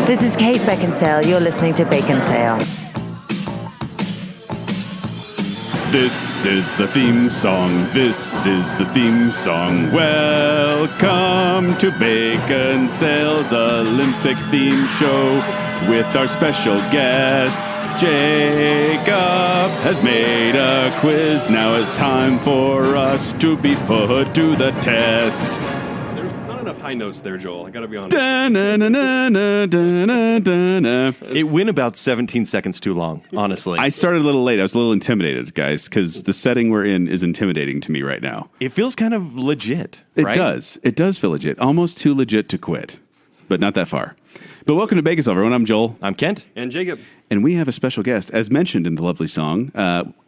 This is Kate Baconsale. You're listening to Baconsale. This is the theme song. This is the theme song. Welcome to Baconsale's Olympic theme show with our special guest. Jacob has made a quiz. Now it's time for us to be put to the test. There's not enough high notes there, Joel. I gotta be honest. It went about 17 seconds too long, honestly. I started a little late. I was a little intimidated, guys, because the setting we're in is intimidating to me right now. It feels kind of legit, right? It does. It does feel legit. Almost too legit to quit, but not that far. But welcome to Baconsale, everyone. I'm Joel. I'm Kent. And Jacob. And we have a special guest, as mentioned in the lovely song.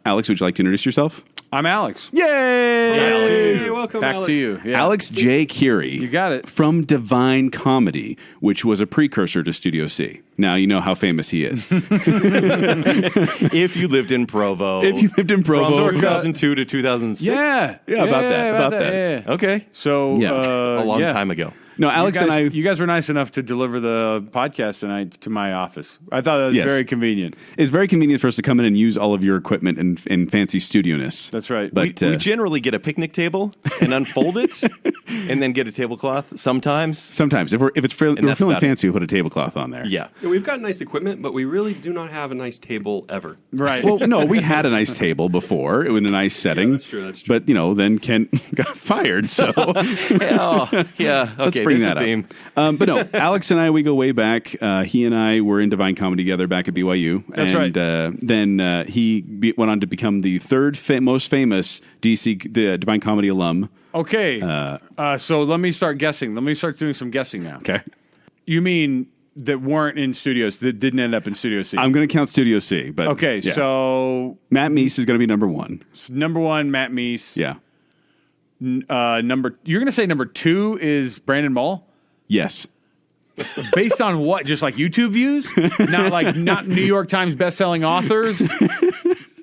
Alex, would you like to introduce yourself? I'm Alex. Yay! Alex. Hey, welcome, Back Alex. to you. Yeah. Alex J. Kirry. You got it. From Divine Comedy, which was a precursor to Studio C. Now you know how famous he is. If you lived in Provo. If you lived in Provo. From 2002 to 2006. Yeah, about that. Yeah. Okay. So, Yeah. A long time ago. No, Alex and I... You guys were nice enough to deliver the podcast tonight to my office. I thought that was very convenient. It's very convenient for us to come in and use all of your equipment and fancy studio-ness. That's right. But We generally get a picnic table and unfold it, and then get a tablecloth sometimes. sometimes, if it's feeling about fancy, we put a tablecloth on there. Yeah. Yeah, we've got nice equipment, but we really do not have a nice table ever. Right. Well, no, we had a nice table before. It was a nice setting. that's true. But, then Kent got fired, so... Yeah. Let's Okay, bring there's that the up. theme. But no, Alex and I, we go way back. He and I were in Divine Comedy together back at BYU. That's right. Then he went on to become the third most famous the Divine Comedy alum. Okay. So let me start guessing. Let me start doing some guessing now. Okay. You mean that weren't in studios, that didn't end up in Studio C? I'm going to count Studio C. But Okay, yeah. so Matt Meese is going to be number one. number one, Matt Meese. Yeah. You're going to say number two is Brandon Mull? Yes. Based on what? Just like YouTube views? Not New York Times bestselling authors?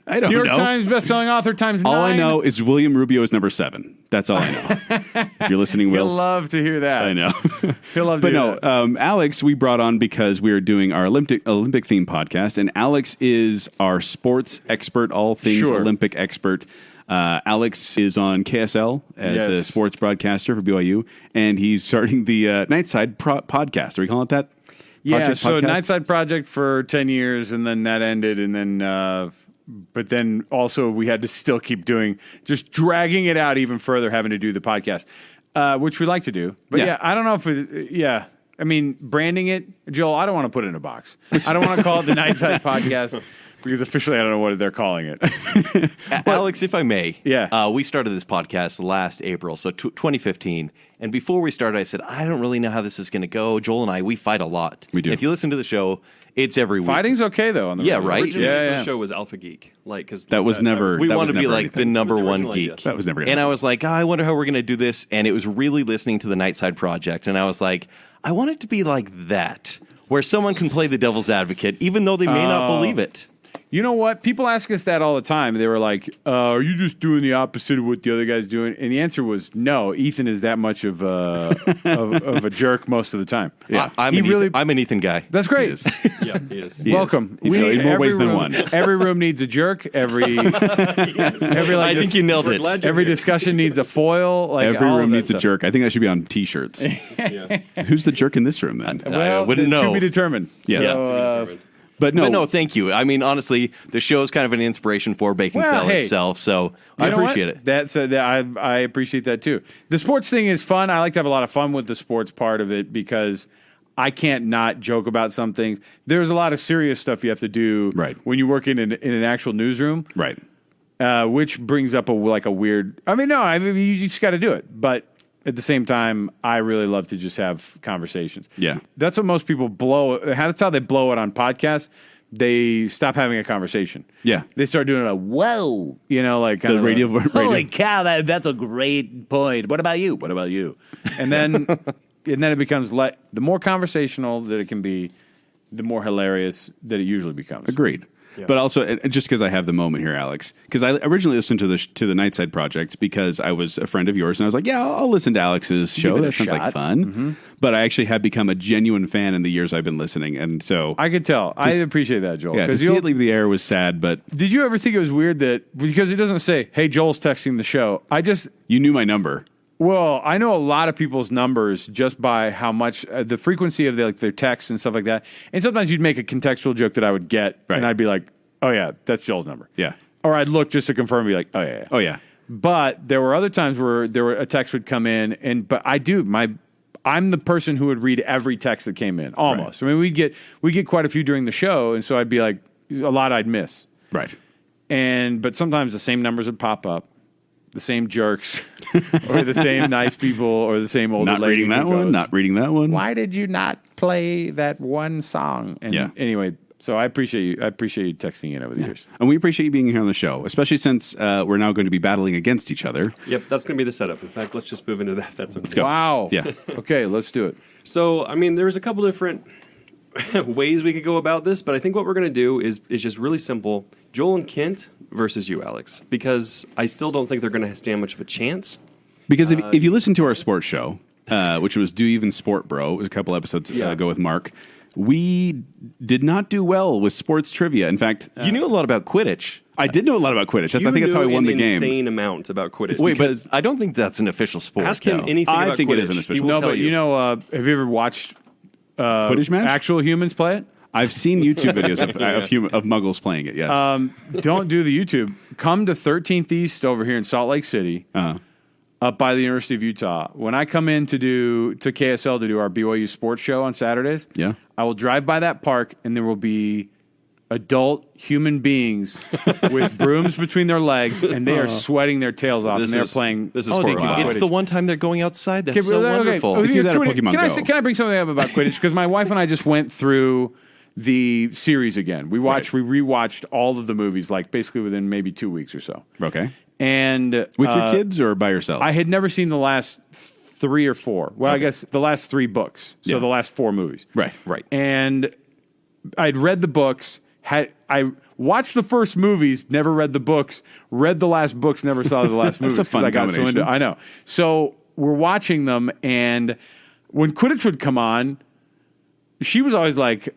I don't New York know. Times bestselling author times 9? All I know is William Rubio is number 7. That's all I know. If you're listening, He'll Will. love to hear that. I know. He'll love to But hear no, that. Alex, we brought on because we are doing our Olympic theme podcast, and Alex is our sports expert, all things Sure. Olympic expert. Alex is on KSL as a Yes. sports broadcaster for BYU, and he's starting the Nightside podcast. Are we calling it that? Yeah, Project so podcast? Nightside Project for 10 years, and then that ended, and then... but then also we had to still keep just dragging it out even further, having to do the podcast, which we like to do. But yeah, I don't know if I mean, branding it, Joel, I don't want to put it in a box. I don't want to call it the Nightside Podcast because officially I don't know what they're calling it. Alex, if I may, Yeah. we started this podcast last April, so 2015. And before we started, I said, I don't really know how this is going to go. Joel and I, we fight a lot. We do. And if you listen to the show, it's every week. Fighting's okay, though. On the Yeah, radio. right? Originally, Yeah. the show was Alpha Geek. Cause That was never... We that want was to be never like the anything. number one original geek. idea. That was never gonna And I happen. was like, I wonder how we're going to do this. And it was really listening to the Nightside Project. And I was like, I want it to be like that, where someone can play the devil's advocate, even though they may not believe it. You know what? People ask us that all the time. They were like, are you just doing the opposite of what the other guy's doing? And the answer was no. Ethan is that much of a jerk most of the time. Yeah. I'm an Ethan guy. That's great. Yeah, he is. He is. Welcome. You know, in more ways than room, one. Every room needs a jerk. Every I think you nailed it. glad you're every here. discussion needs a foil. Like Every all of room that needs a stuff. jerk. I think that should be on T-shirts. Yeah. Who's the jerk in this room, then? Well, I wouldn't know. To be determined. Yes. So, But no, But no, thank you. I mean, honestly, the show is kind of an inspiration for Baconsale hey, itself, so I you know appreciate what? it. That's I appreciate that too. The sports thing is fun. I like to have a lot of fun with the sports part of it because I can't not joke about something. There's a lot of serious stuff you have to do Right. when you work in an actual newsroom, right. which brings up a weird. I mean, you just got to do it, but. At the same time, I really love to just have conversations. Yeah. That's what most people blow. That's how they blow it on podcasts. They stop having a conversation. Yeah. They start doing a whoa, like kind The of radio. holy cow, that's a great point. What about you? What about you? And then it becomes the more conversational that it can be, the more hilarious that it usually becomes. Agreed. But also, just because I have the moment here, Alex, because I originally listened to the Nightside Project because I was a friend of yours, and I was like, yeah, I'll listen to Alex's show. That sounds like fun. Mm-hmm. But I actually have become a genuine fan in the years I've been listening, and so I could tell. I appreciate that, Joel. Yeah, to see it leave the air was sad, but did you ever think it was weird that because it doesn't say, "Hey, Joel's texting the show"? You knew my number. Well, I know a lot of people's numbers just by how much the frequency of their texts and stuff like that. And sometimes you'd make a contextual joke that I would get, and I'd be like, "Oh yeah, that's Joel's number." Yeah. Or I'd look just to confirm, and be like, "Oh yeah, yeah." Oh yeah. But there were other times where a text would come in, but I'm the person who would read every text that came in, almost. Right. I mean, we get quite a few during the show, and so I'd be like, a lot I'd miss. Right. But sometimes the same numbers would pop up, the same jerks, or the same nice people, or the same older lady. Not reading that one. Why did you not play that one song? And anyway, so I appreciate you texting in over the years. And we appreciate you being here on the show, especially since we're now going to be battling against each other. Yep, that's going to be the setup. In fact, let's just move into that. That's okay. Let's go. Wow. Yeah. Okay, let's do it. So, I mean, there's a couple different ways we could go about this, but I think what we're going to do is just really simple. Joel and Kent versus you, Alex, because I still don't think they're going to stand much of a chance. Because if you listen to our sports show, which was Do Even Sport Bro, it was a couple episodes ago with Mark, we did not do well with sports trivia. In fact, you knew a lot about Quidditch. I did know a lot about Quidditch. I think that's how I won the game. Insane amount about Quidditch. Wait, but I don't think that's an official sport. Ask him anything about Quidditch. I think it is an official. No, but have you ever watched Quidditch match? Actual humans play it? I've seen YouTube videos of Muggles playing it. Yes. Don't do the YouTube. Come to 13th East over here in Salt Lake City. Up by the University of Utah. When I come in to KSL to do our BYU sports show on Saturdays, I will drive by that park and there will be adult human beings with brooms between their legs and they are sweating their tails off and they're playing. This is horrible. It's the one time they're going outside. That's so wonderful. It's either that or Pokemon Go. Can I bring something up about Quidditch? Because my wife and I just went through the series again. We rewatched all of the movies, like basically within maybe 2 weeks or so. Okay. And with your kids or by yourself? I had never seen the last 3 or 4. Well, I guess the last 3 books. So the last 4 movies. Right. And I'd read the books. I watched the first movies, never read the books. Read the last books, never saw the last movies. That's a fun combination. I know. So we're watching them, and when Quidditch would come on, she was always like,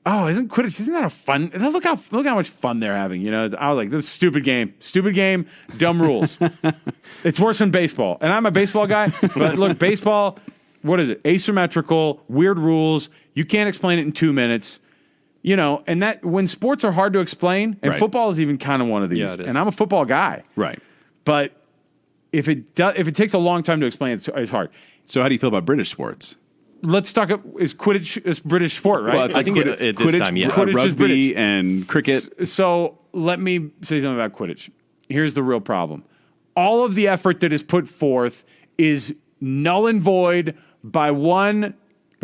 "Oh, isn't that a fun? Look how much fun they're having." You know, I was like, "This is a stupid game, dumb rules." It's worse than baseball, and I'm a baseball guy. But look, baseball, what is it? Asymmetrical, weird rules. You can't explain it in 2 minutes. You know, and that when sports are hard to explain, and football is even kind of one of these. Yeah, and I'm a football guy, right? But if it takes a long time to explain, it's hard. So, how do you feel about British sports? Let's talk. Is Quidditch is British sport, right? Well, I think at this time, yeah. Quidditch rugby is British. And cricket. So let me say something about Quidditch. Here's the real problem: all of the effort that is put forth is null and void by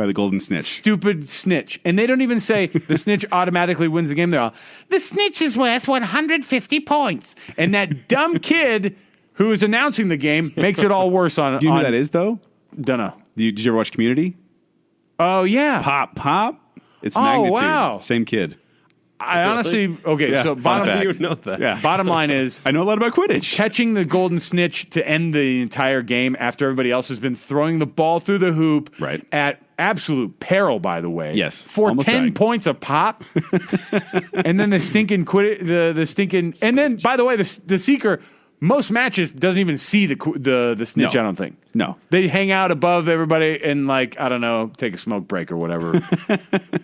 the golden snitch. Stupid snitch. And they don't even say the snitch automatically wins the game. They're all, the snitch is worth 150 points. And that dumb kid who is announcing the game makes it all worse on. Do you know who that is, though? Don't know. Did you ever watch Community? Oh, yeah. Pop. It's Magnitude. Wow. Same kid. I honestly, okay, so bottom line is, I know a lot about Quidditch. Catching the golden snitch to end the entire game after everybody else has been throwing the ball through the hoop at absolute peril, by the way. Yes. For 10 points a pop. And then the stinking and then, by the way, the Seeker, most matches doesn't even see the snitch, I don't think. No. They hang out above everybody and, like, I don't know, take a smoke break or whatever.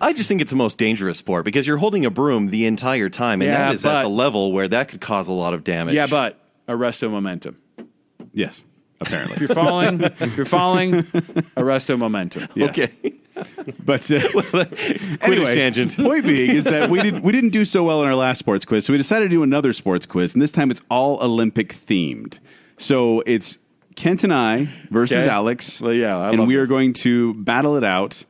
I just think it's the most dangerous sport because you're holding a broom the entire time, and that is at the level where that could cause a lot of damage. Yeah, but arresto momentum. Yes, apparently. If you're falling, arresto momentum. Yes. Okay. But anyway, tangent. Point being is that we didn't do so well in our last sports quiz, so we decided to do another sports quiz, and this time it's all Olympic themed. So it's Kent and I versus Alex, well, yeah, and we are going to battle it out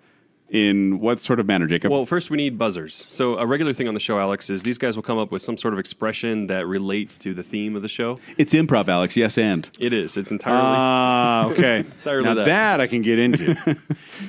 In what sort of manner, Jacob? Well, first we need buzzers. So a regular thing on the show, Alex, is these guys will come up with some sort of expression that relates to the theme of the show. It's improv, Alex. Yes, and. It is. It's entirely. Okay. Entirely now that. that I can get into.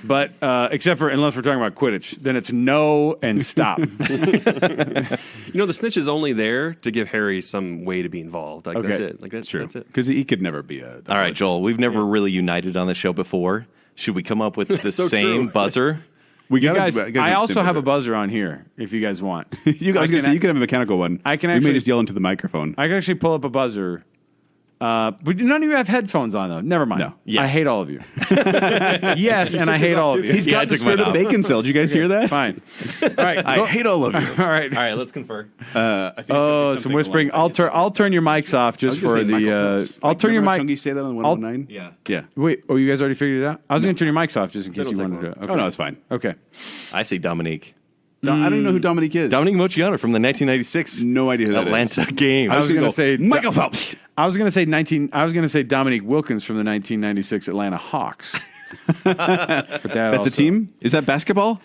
But except for unless we're talking about Quidditch, then it's no and stop. The snitch is only there to give Harry some way to be involved. Like that's it. Like that's True. That's it. Because he could never be a. All right, Joel, we've never really united on the show before. Should we come up with the So same true. buzzer? We You gotta- guys, we gotta I do also the have a same buzzer on here if you guys want. I was going to say, you could have a mechanical one. I can We actually- may just yell into the microphone. I can actually pull up a buzzer. But none of you have headphones on, though. Never mind. No. Yeah. I hate all of you. Yes, and I hate all of you. He's got I the took mine spirit of the off. bacon cell. Did you guys hear that? Fine. All right. I hate all of you. All right. All right, let's confer. I think it's gonna Oh, be some something whispering. along the lines. I'll turn your mics off just for the. I'll turn your mic. You say that on I'll- 119? Yeah. Yeah. Wait. Oh, you guys already figured it out? I was going to turn your mics off just in case you That'll wanted take to. long. Okay. Oh, no, it's fine. Okay. I say Dominique. I don't even know who Dominique is. Dominique Mochiano from the 1996 No idea who that Atlanta game. I was going to say Michael Phelps. I was going to say Dominique Wilkins from the 1996 Atlanta Hawks. But That's a team? Is that basketball?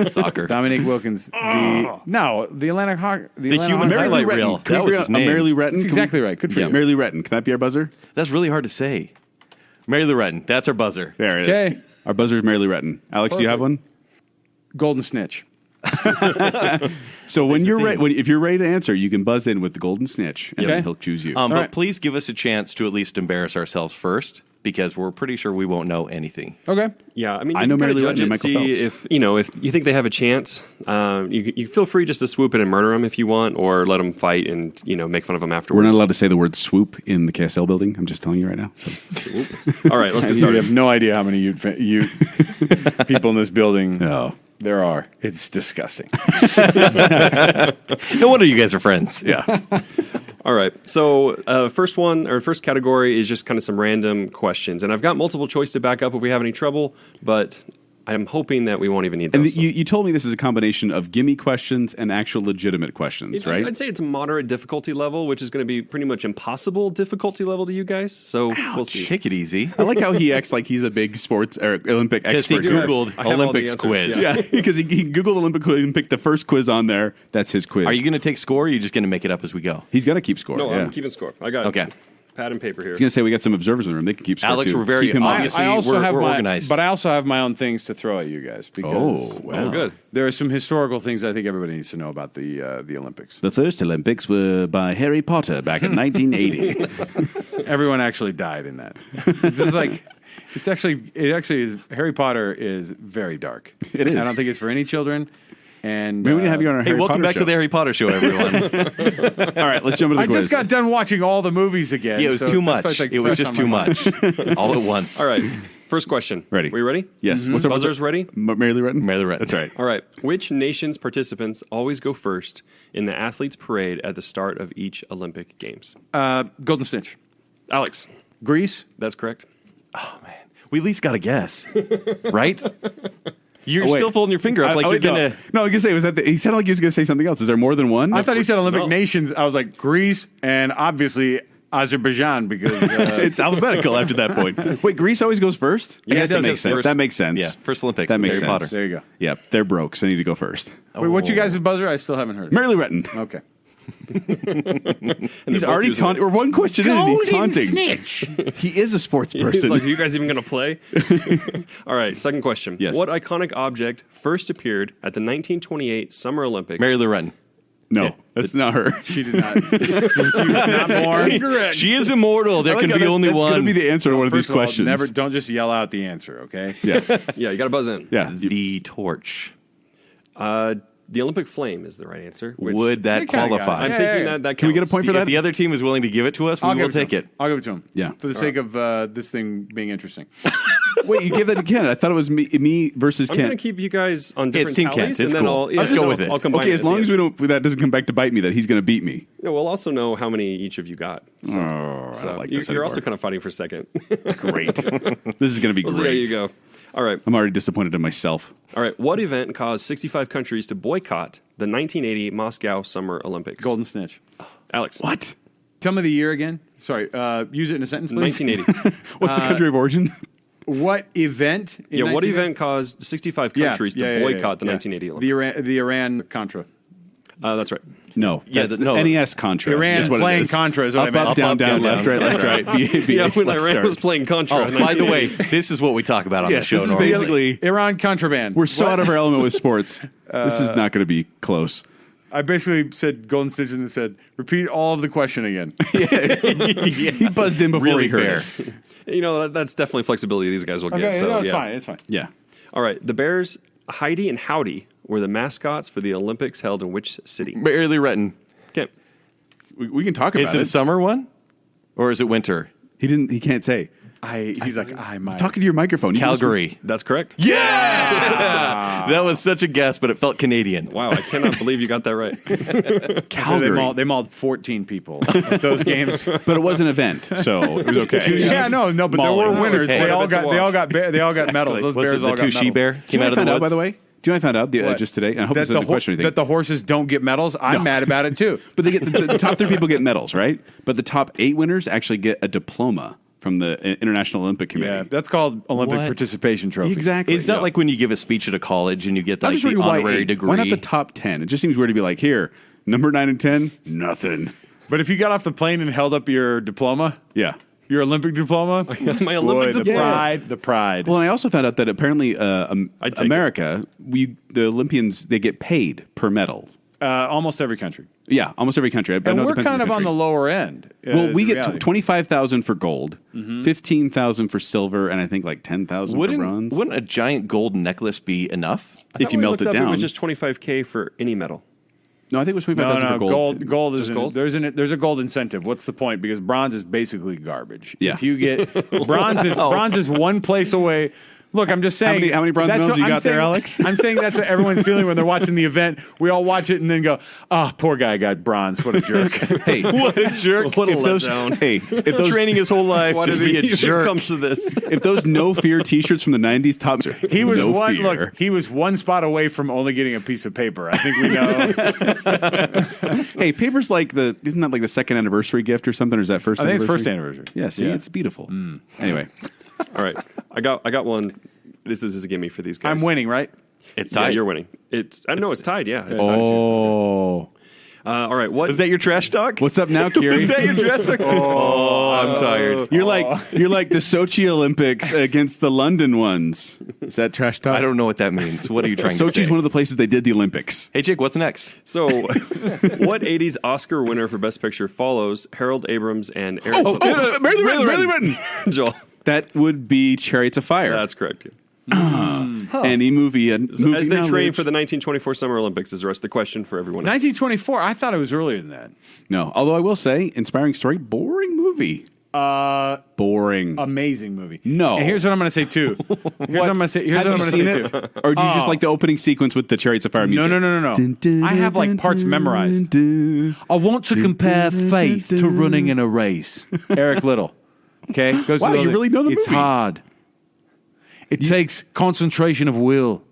Soccer. Dominique Wilkins. The Atlanta Hawk. The human Hawks- highlight reel. That was his name. Mary Lou Retton. That's exactly right. Good for you. Mary Lou Retton. Can that be our buzzer? That's really hard to say. Mary Lou Retton. That's our buzzer. There it is. Okay. Our buzzer is Mary Lou Retton. Alex, do you have one? Golden Snitch. So when the you're theme. ready, if you're ready to answer, you can buzz in with the golden snitch, and Okay. then he'll choose you. But right. please give us a chance to at least embarrass ourselves first, because we're pretty sure we won't know anything. Okay. Yeah, I mean, I you know can Mary kinda Lou judge Retton and it, Michael see Phelps. if you think they have a chance. You feel free just to swoop in and murder them if you want, or let them fight and make fun of them We're afterwards. not allowed to say the word swoop in the KSL building. I'm just telling you right now. So. All right, let's get You started. have no idea how many you people in this building Oh. there are. It's disgusting. No wonder you guys are friends. Yeah. All right. So first category is just kind of some random questions, and I've got multiple choice to back up if we have any trouble, but I'm hoping that we won't even need And those. you told me this is a combination of gimme questions and actual legitimate questions, right? I'd say it's a moderate difficulty level, which is going to be pretty much impossible difficulty level to you guys. So we'll see. Take it easy. I like how he acts like he's a big sports or Olympic Because he expert. Googled I have all the Olympics answers, quiz. yeah. Yeah, because he Googled Olympic quiz and picked the first quiz on there. That's his quiz. Are you going to take score, or are you just going to make it up as we go? He's got to keep score. No, yeah. I'm keeping score. I got Okay. pad and paper here. I was going to say we got some observers in the room. They can keep score Alex, too. we're very Keep him obvious. honest. See, we're organized. But I also have my own things to throw at you guys because Oh, wow. Oh, good. there are some historical things I think everybody needs to know about the Olympics. The first Olympics were by Harry Potter back in 1980. Everyone actually died in that. It actually is. Harry Potter is very dark. It is. I don't think it's for any children. And Maybe we need to have you on our Hey, Harry welcome Potter back show. to the Harry Potter show, everyone. All right, let's jump into the I quiz. just got done watching all the movies again. Yeah, it was so too that's why much. it's It was fresh just on too my mind. much. All at once. All right. First question. Ready. We ready? Yes. What's up? Buzzers ready? Mary Lou Retton? Mary Lou Retton. That's right. All right. Which nation's participants always go first in the athletes' parade at the start of each Olympic Games? Golden Snitch. Alex, Greece. that's correct. We at least got a guess, right? You're Oh, wait. still folding your finger up like Oh, you're wait, no. going to... No, I was going to say, was that he sounded like he was going to say something else. Is there more than one? I thought he said Olympic No. nations. I was like Greece and obviously Azerbaijan because It's alphabetical after that point. Wait, Greece always goes first? Yeah, I guess it that does makes go sense. first. That makes sense. Yeah, first Olympics. That makes Harry sense. Potter. there you go. Yeah, they're broke, so they need to go first. Wait, what's you guys' buzzer? I still haven't heard. Mary Lou Retton. Okay. He's both already using taunting. it. Or one question in, and he's taunting. Snitch. He is a sports He's person. like, are you guys even going to play? All right. Second question. Yes. What iconic object first appeared at the 1928 Summer Olympics? Mary Lou Retton. No, that's not her. She did not. She was not born. Correct. She is immortal. There can be only That's one. going to be the answer to one of these First of all, questions. don't just yell out the answer, okay? Yeah, Yeah, you got to buzz in. yeah. The torch. The Olympic flame is the right answer. Which Would that You kinda got qualify? I'm Yeah, thinking yeah. that Can we get a counts. point for If that? the other team is willing to give it to us, we will take it. I'll give it to him. Yeah. For the sake of this thing being interesting. Wait, you gave that to Ken. I thought it was me versus I'm Ken. going to keep you guys on different It's Team tallies, Kent. It's and then cool. I'll Let's go with it. I'll combine Okay, it as at the long as end. that doesn't come back to bite me, that he's going to beat me. Yeah, we'll also know how many each of you got. So, I don't like this you're anymore. also kind of fighting for second. Great. This is going to be We'll see how great. you go. All right. I'm already disappointed in myself. All right. What event caused 65 countries to boycott the 1980 Moscow Summer Olympics? Golden Snitch. Alex. What? Tell me the year again. Sorry. Use it in a sentence, please. 1980. What's the country of origin? what event? In What 1980? event caused 65 countries to boycott the 1980 Olympics? The Iran Contra. That's right. No. Yeah, That's no. NES Contra. Iran is what it playing is. Contra is what I Up, meant. up, down, down, left, right, left, right. Yeah, when Iran was playing Contra. Oh, by the way, this is what we talk about on the Yes, show. this is normally. basically Iran contraband. we're so out of our element with sports. This is not going to be close. I basically said Golden Stitch and said, repeat all of the question again. He buzzed in before Really he heard fair. it. That's definitely flexibility these guys will get. Okay, So, no, it's yeah. fine. It's fine. Yeah. All right. The Bears, Heidi and Howdy, were the mascots for the Olympics held in which city? Barely Retton. Okay. We can talk about Is it a summer one? Or is it winter? He can't say. He's like, I might. Talking to your microphone. You Calgary. That's correct. Yeah! That was such a guess, but it felt Canadian. Wow, I cannot believe you got that right. Calgary. They mauled 14 people at those games. But it was an event, so it was okay. Yeah, no, but there were Mauling. winners. Hey, they all it's a got medals. Those Was bears it all the got two medals. she-bear Do you came know out what I of found the out, by woods? the way? Do you know what I found out What? just today? And I hope this isn't a question or anything. that the horses don't get medals. I'm mad about it too. But they get the top 3 people get medals, right? But the top 8 winners actually get a diploma from the International Olympic Committee. Yeah, that's called Olympic What? participation trophy. Exactly. It's not Yeah. like when you give a speech at a college and you get I'm like just the wondering why honorary 8? degree. Why not the top 10? It just seems weird to be like, here, number 9 and 10, nothing. But if you got off the plane and held up your diploma, Yeah. your Olympic diploma, My Olympic boy, diploma. the pride. Well, and I also found out that apparently I'd take America, the Olympians, they get paid per medal. Almost every country. Yeah, almost every country. I And know it we're depends kind of on country. the lower end. Well, we the get reality. 25,000 for gold, 15,000 for silver, and I think like 10,000 for bronze. Wouldn't a giant gold necklace be enough? If you melt it It down. was just 25K for any medal. No, I think it was 25,000 for gold. Gold is Just gold? there's a gold incentive. What's the point? Because bronze is basically garbage. Yeah. If you get bronze is one place away. Look, I'm just saying. How many bronze that's medals what you I'm got there, saying- Alex? I'm saying that's what everyone's feeling when they're watching the event. We all watch it and then go, "Oh, poor guy got bronze. What a jerk." Hey, What a jerk. What a if those, letdown. hey, if those, Training his whole life Why to does be a he jerk. comes to this? if those no fear T-shirts from the '90s top, He was no one. fear. Look, he was one spot away from only getting a piece of paper. I think we know. Hey, paper's like isn't that like the second anniversary gift or something? Or is that first? I think it's anniversary? first anniversary. Yeah, see, Yeah. it's beautiful. Anyway, All right. I got one. This is a gimme for these guys. I'm winning, right? It's Yeah, tied. you're winning. I know it's tied. Yeah. It's tied. oh, All right. What Is that your trash talk? what's up now, Kirry? Is that your trash talk? Oh, I'm tired. You're like the Sochi Olympics against the London ones. Is that trash talk? I don't know what that means. What are you trying to say? Sochi's one of the places they did the Olympics. Hey, Jake, what's next? So, what 80s Oscar winner for Best Picture follows Harold Abrams and Eric Barely written. Joel? That would be Chariots of Fire. That's correct. Yeah. Any movie. So as they train for the 1924 Summer Olympics is the rest of the question for everyone else. 1924. I thought it was earlier than that. No, although I will say, inspiring story, boring movie. Boring. Amazing movie. No. And here's what I'm going to say too. Here's what I'm going to say. Here's Have what I'm you going to seen say it? too. Or do you just like the opening sequence with the Chariots of Fire music? No. I have like parts memorized. I want to compare faith to running in a race. Eric Little. Okay? Goes Wow, through you all really know the It's movie. hard. It takes concentration of will,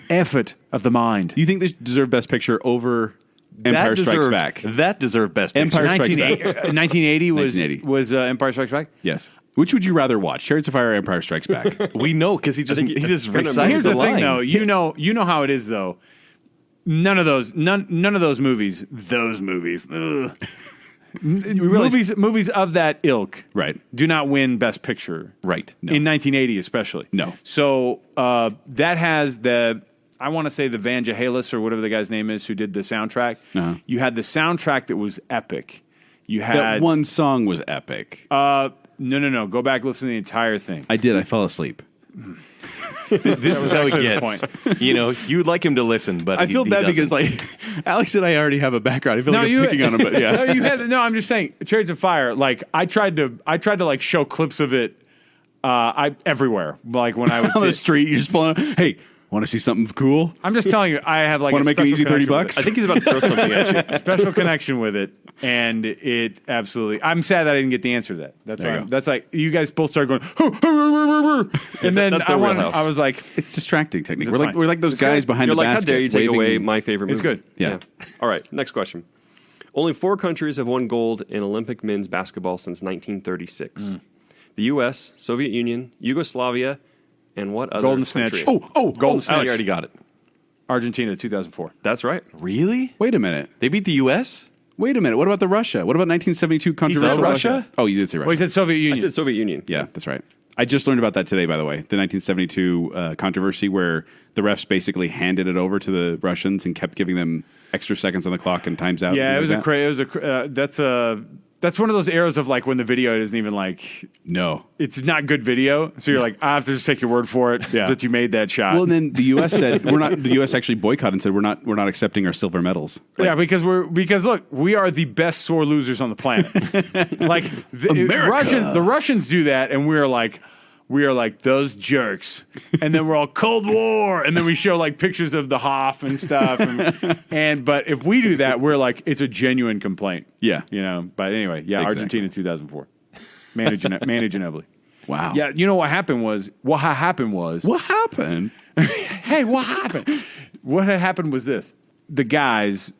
effort of the mind. Do you think this deserved Best Picture over Empire Strikes Back? That deserved Best Picture. Empire Strikes Back. 1980 1980. was Empire Strikes Back? Yes. Which would you rather watch, Chariots of Fire or Empire Strikes Back? We know because he just it's gonna- recited Here's the the line. thing, though. You know how it is, though. None of those movies. Ugh. Movies of that ilk, Right. do not win Best Picture, Right. No. In 1980, especially. No. So that has I want to say the Vangelis or whatever the guy's name is who did the soundtrack. Uh-huh. You had the soundtrack that was epic. You That had one song was epic. No. Go back, listen to the entire thing. I did. I fell asleep. This is how he actually the gets. You know, you'd like him to listen, but I feel he bad because doesn't. Alex and I already have a background. I feel like I'm picking on him, but yeah. No, I'm just saying, Chariots of Fire. Like I tried to like show clips of it. Everywhere. Like when I was On the street, you're just pulling. Hey, want to see something cool? I'm just telling you, I have like Want a to make an special easy $30 connection with bucks? I think he's about to throw something at you. it. Special connection with it, and it absolutely. I'm sad that I didn't get the answer to that. That's There you why. go. That's like you guys both started going, and then That's their wheelhouse. I was like, It's distracting technique. That's We're like fine. we're like those It's guys good. behind You're the like, how basket. dare you take waving- away my favorite It's movie? good. Yeah. All right, next question. Only 4 countries have won gold in Olympic men's basketball since 1936. the U.S., Soviet Union, Yugoslavia, and what other Golden country? Snitch. Golden Snitch. You already got it. Argentina, 2004. That's right. Really? Wait a minute. They beat the U.S.? Wait a minute. What about the Russia? What about 1972 controversial Russia? Oh, you did say Russia. Well, he said Soviet I Union. said Soviet Union. Yeah, that's right. I just learned about that today, by the way. The 1972 controversy where the refs basically handed it over to the Russians and kept giving them extra seconds on the clock and times out. Yeah, and that's one of those eras of like when the video isn't even like No. it's not good video. So you're like, I have to just take your word for it that you made that shot. Well, and then the U.S. said we're not. The U.S. actually boycotted and said we're not accepting our silver medals. yeah, because look, we are the best sore losers on the planet. Like the Russians do that, and we are like those jerks, and then we're all Cold War, and then we show like pictures of the Hoff and stuff, but if we do that, we're like it's a genuine complaint. Yeah. But anyway, yeah, Exactly. Argentina 2004, Manu Ginobili. Wow. Yeah, you know what happened was What happened? hey, what happened? What had happened was this: the guys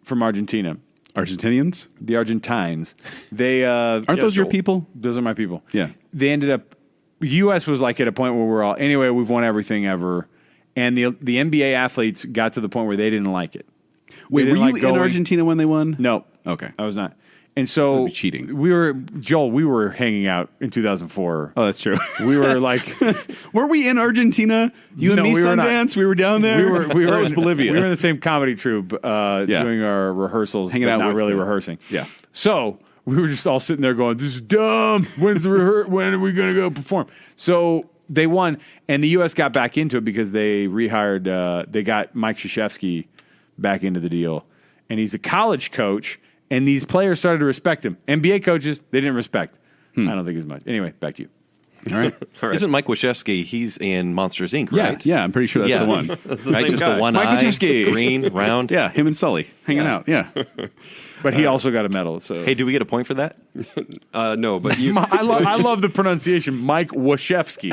from Argentina, Argentinians? the Argentines, they Aren't those your people? Those are my people. Yeah. They ended up. U.S. was like at a point where we're all anyway. We've won everything ever, and the NBA athletes got to the point where they didn't like it. Wait, They were didn't you like in going- Argentina when they won? No. Okay. I was not. And so That'd be cheating. We were hanging out in 2004. Oh, that's true. We were like, Were we in Argentina? You No, and me, we were not. Sundance? We were down there? we were That was in, Bolivia. We were in the same comedy troupe doing our rehearsals, Hanging but out not with really the- rehearsing. Yeah. So we were just all sitting there going, "This is dumb. When are we going to go perform?" So they won, and the U.S. got back into it because they rehired. They got Mike Krzyzewski back into the deal, and he's a college coach. And these players started to respect him. NBA coaches, they didn't respect. I don't think as much. Anyway, back to you. All right. Isn't Mike Wachowski, he's in Monsters, Inc., Yeah, right? yeah, I'm pretty sure that's the one. Right, just guy. the one Mike eye, Wachowski. green, round. Yeah, him and Sully hanging out. Yeah. But he also got a medal. So Hey, do we get a point for that? No, but you. I love the pronunciation, Mike Wachowski.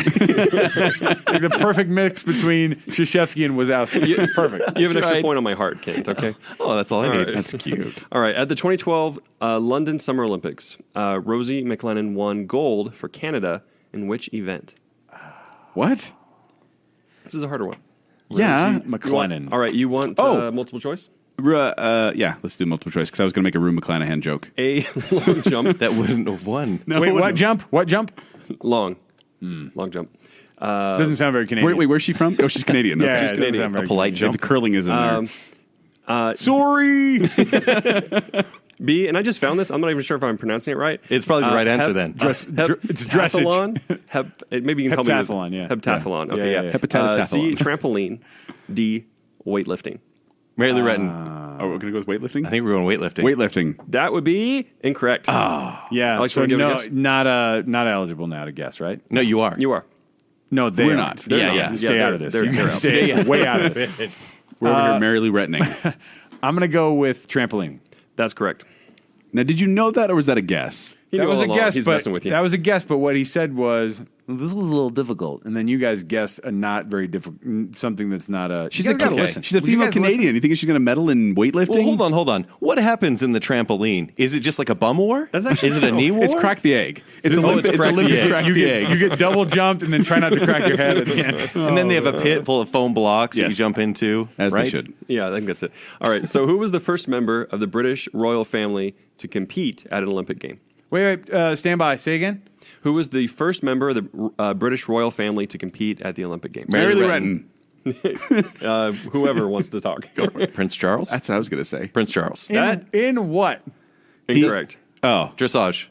Like the perfect mix between Krzyzewski and Wazowski. Perfect. You have an extra tried. point on my heart, Kent, okay? Oh, that's all I need. right. That's cute. All right. At the 2012 London Summer Olympics, Rosie McLennan won gold for Canada in which event? What? This is a harder one. Yeah. McLennan. All right. You want multiple choice? Yeah, let's do multiple choice because I was going to make a Rue McClanahan joke. A, long jump. That wouldn't have won. No, Wait, it what wouldn't. jump? What jump? Long. Long jump. Doesn't sound very Canadian. Wait, where's she from? Oh, she's Canadian. Yeah, Okay. it doesn't sound very A polite Yeah, jump. the curling is in there. Sorry. B, and I just found this. I'm not even sure if I'm pronouncing it right. It's probably the right answer then. It's dressage. Heptathlon. Maybe you can help me with Heptathlon, yeah. Heptathlon. Okay, Yeah, yeah. yeah. Hepatitis C, tathlon. trampoline. D, weightlifting. Mary Lou Retton. Oh, we're going to go with weightlifting? I think we're going weightlifting. Weightlifting. That would be incorrect. Yeah. Alex, So you wanna give it a no, guess? not eligible now to guess, right? No, you are. You are. No, they We're are. not. They're Yeah, not. yeah. Stay out of this. They're Yeah. out. Stay way out of this. We're over here Mary Lou Rettoning. I'm going to go with trampoline. That's correct. Now, did you know that or was that a guess? He That knew was all a along. guess, He's but messing with you. that was a guess. But what he said was, "This was a little difficult," and then you guys guessed a not very difficult something that's not a. She's you a guys gotta okay. listen. She's a Would you female guys Canadian. listen? You think she's going to medal in weightlifting? Well, hold on. What happens in the trampoline? Is it just like a bum war? That's actually Is it a knee war? It's crack the egg. It's Oh, Olympic. it's It's crack the Olympic egg. crack You the get, egg. you get double jumped and then try not to crack your head at the end. And then they have a pit full of foam blocks that you Yes. jump into. As right? they should. Yeah, I think that's it. All right. So, who was the first member of the British royal family to compete at an Olympic game? Wait, stand by. Say again. Who was the first member of the British royal family to compete at the Olympic Games? Mary Lou Retton. Retton. Whoever wants to talk. Go for it. Prince Charles? That's what I was going to say. Prince Charles. In what? Incorrect. Oh. Dressage.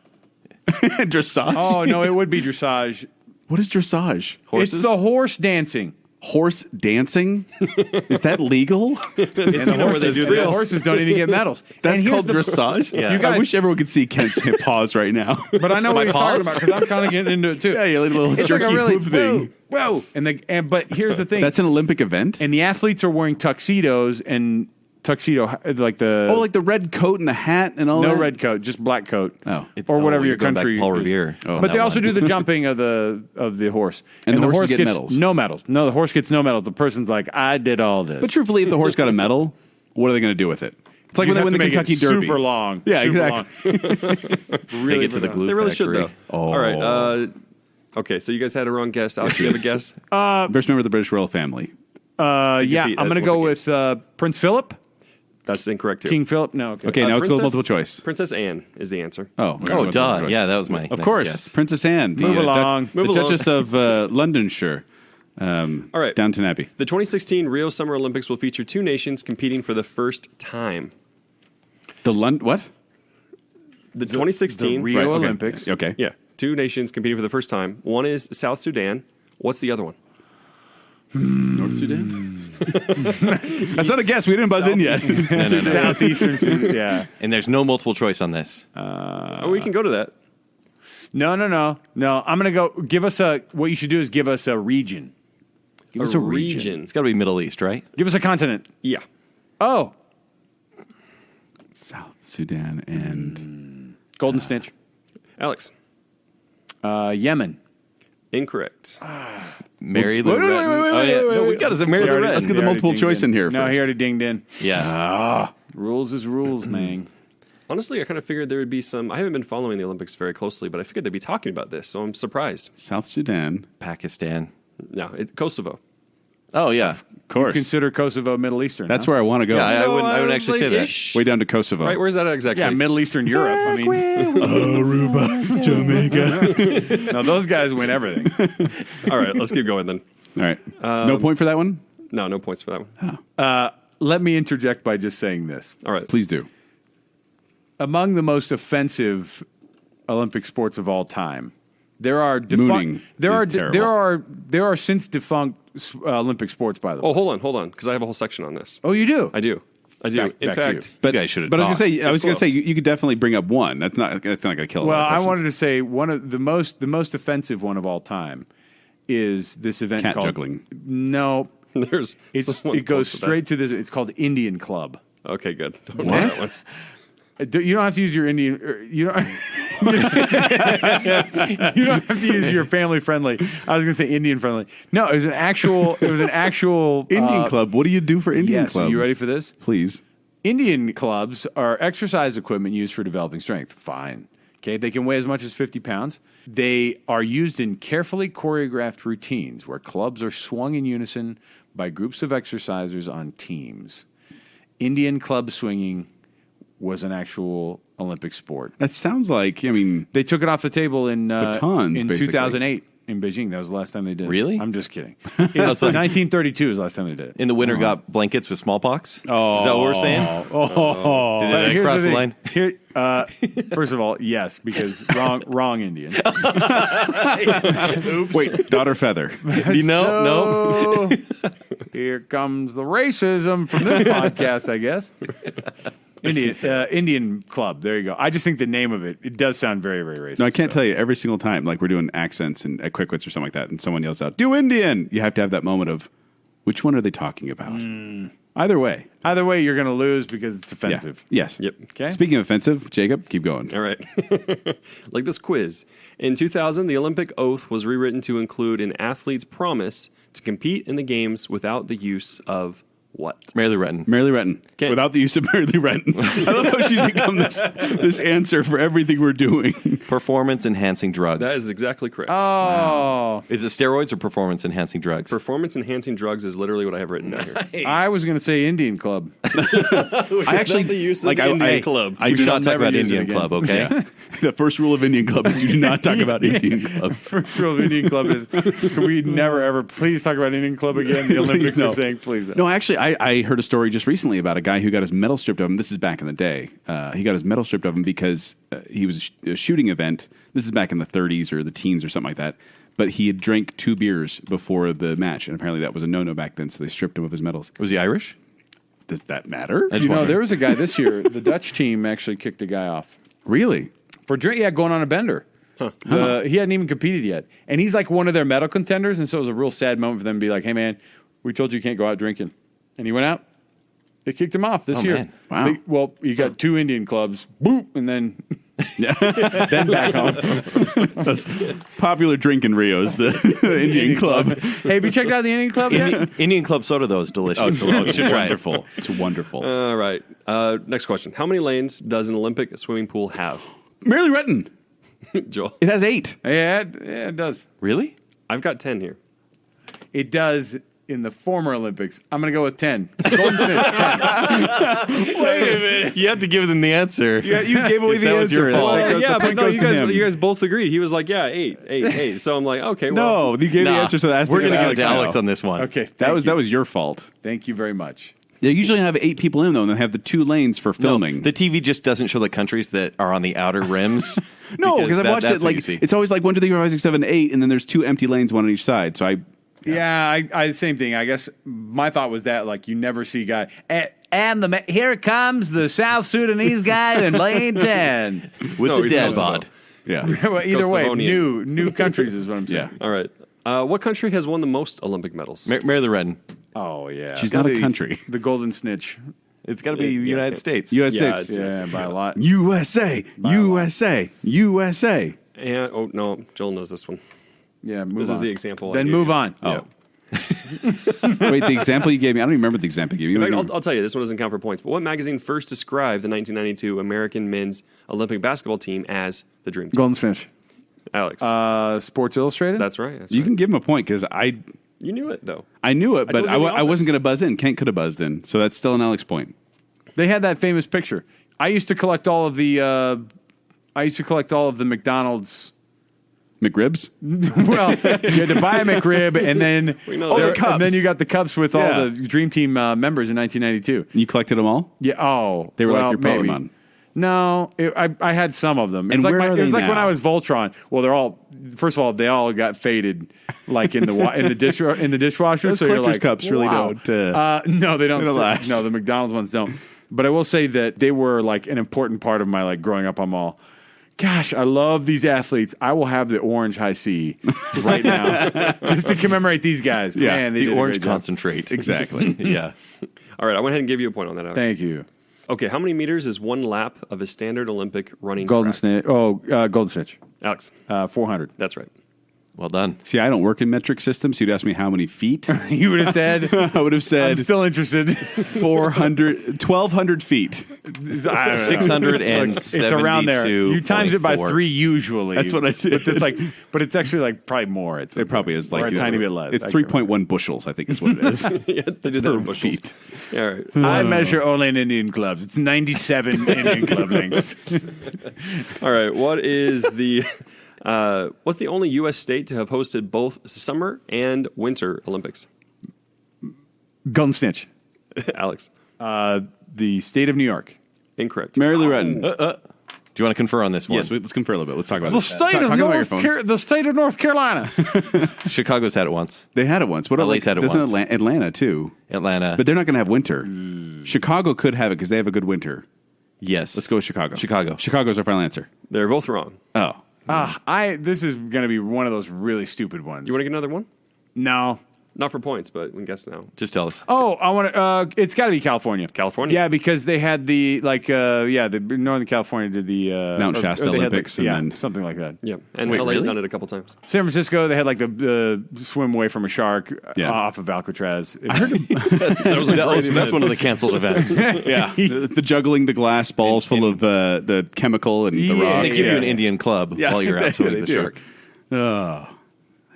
Dressage? Oh no, it would be dressage. What is dressage? Horses? It's the horse dancing. Horse dancing? Is that legal? And the horses don't even get medals. That's And called here's the- dressage? Yeah. You guys- I wish everyone could see Kent's hip paws right now. But I know what My you're talking paws? about because I'm kind of getting into it too. Yeah, a little It's jerky like a really hoof thing. whoa. But here's the thing. That's an Olympic event? and the athletes are wearing tuxedos and like the like the red coat and the hat and all no that? red coat, just black coat. Oh. Or whatever you're your going back country to Paul is. Revere. Oh. But on they that also one. do the jumping of the horse. And the horses horse get gets medals. no medals. No, the horse gets no medals. The person's like, I did all this. But truthfully, if the horse got a medal, what are they going to do with it? It's like when they win the Kentucky Derby. Super long. Yeah, super exactly. Long. Take it to the glue They really factory. should, though. Oh. All right. Okay, so you guys had a wrong guess. Alex, do you have a guess? First member of the British royal family. Yeah, compete I'm at going to go Olympic with Prince Philip. That's incorrect, too. King Philip? No, okay. Okay, now let's go with multiple choice. Princess Anne is the answer. Oh, Oh, duh. Yeah, that was my. Of next course, guess. Princess Anne, the, Move along. the Move along. Duchess of Londonshire. All right. Downton Abbey. The 2016 Rio Summer Olympics will feature 2 nations competing for the first time. What? The 2016 the Rio Right, okay. Olympics. Okay. Yeah, 2 nations competing for the first time. One is South Sudan. What's the other one? North Sudan? That's not a guess. We didn't buzz in yet. No. Southeastern Sudan. Yeah. And there's no multiple choice on this. We can go to that. No. I'm going to go. What you should do is give us a region. Give us a region. It's got to be Middle East, right? Give us a continent. Yeah. Oh, South Sudan and Golden Snitch. Alex. Yemen. Incorrect. Mary Lou Wait, wait, Retton. wait, wait, Oh, yeah. wait, No, wait, we got to say Mary He Lou already- Retton. Let's get he the already multiple dinged choice in here No, first. he already dinged in. Yeah. Rules is rules, man. Honestly, I kind of figured there would be some. I haven't been following the Olympics very closely, but I figured they'd be talking about this, so I'm surprised. South Sudan. Pakistan. No, Kosovo. Oh, yeah. Of course. Consider Kosovo Middle Eastern. That's huh? where I want to go. Yeah, I wouldn't actually say that. Ish. Way down to Kosovo. Right, where's that exactly? Yeah, Middle Eastern Europe. I mean, Aruba, Jamaica. no, those guys win everything. All right, let's keep going then. All right. No point for that one? No points for that one. Let me interject by just saying this. All right. Please do. Among the most offensive Olympic sports of all time, there are Mooning is terrible. there are since defunct Olympic sports. By the way, Oh, hold on, because I have a whole section on this. oh, you do. I do. Back In to you. fact, You guys should have But I was talked. going to close. say you could definitely bring up one. That's not going to kill. Well, a lot I of wanted questions. to say one of the most offensive one of all time is this event Cat called juggling. No, there's it someone's goes close to that. straight to this. It's called Indian Club. Okay, good. Don't do that one. You don't have to use your Indian. You don't. You don't have to use your family friendly. I was going to say Indian friendly. No, it was an actual. Indian Club. What do you do for Indian Yes. Club? You ready for this? Please. Indian clubs are exercise equipment used for developing strength. Fine. Okay, they can weigh as much as 50 pounds. They are used in carefully choreographed routines where clubs are swung in unison by groups of exercisers on teams. Indian club swinging was an actual Olympic sport. That sounds like, I mean, They took it off the table in Batons, in basically. 2008 in Beijing. That was the last time they did it. Really? I'm just kidding. It's 1932 is the last time they did it. In the winter, got blankets with smallpox. Is that what we're saying? Oh, Did I cross the line? First of all, yes, because wrong Indian. wait, daughter feather. You know? No. Here comes the racism from this podcast, I guess. Indian Club. There you go. I just think the name of it does sound very, very racist. No, I can't tell you every single time, like we're doing accents and at Quick Wits or something like that, and someone yells out, "Do Indian!" You have to have that moment of, which one are they talking about? Either way. Either way, you're going to lose because it's offensive. Yeah. Yes. Yep. Okay. Speaking of offensive, Jacob, keep going. All right. Like this quiz. In 2000, the Olympic oath was rewritten to include an athlete's promise to compete in the games without the use of what? Mary Lou Retton. Mary Lou Retton. Okay. Without the use of Mary Lou Retton. I love how she's become this answer for everything we're doing. Performance enhancing drugs. That is exactly correct. Oh, Is it steroids or performance enhancing drugs? Performance enhancing drugs is literally what I have written down here. I was going to say Indian Club. I actually the use of like the Indian Club. I we do shall not talk never about use it Indian again. Club, okay? Yeah. The first rule of Indian Club is you do not talk about Indian Club. First rule of Indian Club is can we never ever please talk about Indian Club again? The Olympics no. are saying please. No, actually, I heard a story just recently about a guy who got his medal stripped of him. This is back in the day. He got his medal stripped of him because he was a shooting event. This is back in the 30s or the teens or something like that. But he had drank 2 beers before the match, and apparently that was a no-no back then, so they stripped him of his medals. Was he Irish? Does that matter? I just You know, wondered. there was a guy this year. The Dutch team actually kicked a guy off Really? for drink. Yeah, going on a bender. He hadn't even competed yet, and he's like one of their medal contenders. And so it was a real sad moment for them to be like, "Hey, man, we told you can't go out drinking," and he went out. They kicked him off this Oh, year. man. Wow. Well, you got 2 Indian clubs, boop, and then then back home. That's popular drink in Rio is the Indian Club. Hey, have you checked out the Indian Club yet? Indian Club soda, though, is delicious. You should try it. wonderful. It's wonderful. All right. Next question. How many lanes does an Olympic swimming pool have? Merrily Retton. Joel. It has 8. Yeah, it does. Really? I've got 10 here. It does in the former Olympics. I'm going to go with 10. Golden Snitch, 10. Wait a minute. You have to give them the answer. Yeah, you gave away the That was your answer. fault. That goes- Yeah, the but point no, goes to him. you guys both agreed. He was like, yeah, 8. So I'm like, okay, well. No, you gave the answer, so that's We're going to give it Alex to Alex now. on this one. Okay, That was your fault. Thank you very much. They usually have 8 people in, though, and they have the 2 lanes for filming. No, the TV just doesn't show the countries that are on the outer rims. No, because I've watched that's it, what you like, see. it's always like 1, 2, 3, 4, 5, 6, 7, 8, and then there's 2 empty lanes, one on each side. So Yeah, I same thing. I guess my thought was that like you never see guy and here comes the South Sudanese guy in lane 10. With No, the he's dad Kosovo. bod. yeah. Well, either way, Kosovo-nian. new countries is what I'm saying. Yeah. All right. What country has won the most Olympic medals? Mary the Redden. Oh yeah, She's not a be- country. the Golden Snitch. It's got to be the United States. U.S. Yeah, States. it's- Yeah, by a lot. USA. USA. USA. And, oh, no, Joel knows this one. Yeah, move This on. is the example. I Then gave move you. on. Yeah. Wait, the example you gave me, I don't even remember the example you gave me. In fact, I'll tell you, this one doesn't count for points. But what magazine first described the 1992 American men's Olympic basketball team as the Dream Team? Golden Snitch. Alex. Sports Illustrated. That's right. That's You right. can give him a point because You knew it, though. I knew it, but told you in the I wasn't office. going to buzz in. Kent could have buzzed in, so that's still an Alex point. They had that famous picture. I used to collect all of the. McDonald's. McRibs? Well, you had to buy a McRib, and then We know that. the cups. and then you got the cups with all Yeah. the Dream Team members in 1992. You collected them all? Yeah. Oh, They were well, like your maybe. Pokemon. No, I had some of them. It And was like, where are it was they like when now? I was Voltron. Well, they're all. First of all, they all got faded, like in the dishwasher. Those so you're collector's like, cups really wow. don't, No, they don't. they don't last. No, the McDonald's ones don't. But I will say that they were like an important part of my like growing up on mall. Gosh, I love these athletes. I will have the orange high C right now just to commemorate these guys. Yeah, Man, they The did a orange great job. concentrate. Exactly. Yeah. All right, I went ahead and gave you a point on that, Alex. Thank you. Okay, how many meters is one lap of a standard Olympic running Golden track? Snitch. Oh, Golden Snitch. Alex, 400. that's right. Well done. See, I don't work in metric systems, so you'd ask me how many feet. You would have said. I would have I'm said still interested. 1,200 feet. 672. It's around there. You times it by 3 usually. That's what I did. But it's but it's actually like probably more. It Probably is like or a tiny bit less. It's I can't 3.1 bushels, I think is what it is. Yeah, they did that Per in bushels. feet. Yeah, all right. I measure only in Indian clubs. It's 97 Indian club lengths. All right. What is the what's the only U.S. state to have hosted both summer and winter Olympics? Golden Snitch. Alex, The state of New York. incorrect. Merrily Retton. Do you want to confer on this one? Yes, let's confer a little bit. Let's talk about The this. state Talk of on the microphone. the state of North Carolina. Chicago's had it once. They had it once. What LA's had it doesn't once. Atlanta too? Atlanta. But they're not going to have winter. Chicago could have it because they have a good winter. yes. Let's go with Chicago. Chicago. Chicago's our final answer. They're both wrong. Oh. This is going to be one of those really stupid ones. You want to get another one? No. Not for points, but we can guess now. Just tell us. Oh, I want to. It's got to be California. California. Yeah, because they had the the Northern California did the Mount or Shasta they had, Olympics like, and then- something like that. Yeah, and Wait, LA's really? done it a couple times. San Francisco, they had like the swim away from a shark Yeah. off of Alcatraz. I heard So that's one of the canceled events. yeah, the juggling the glass balls full of the chemical and the rock. They give you an Indian club while you're out swimming they the do. shark. Oh,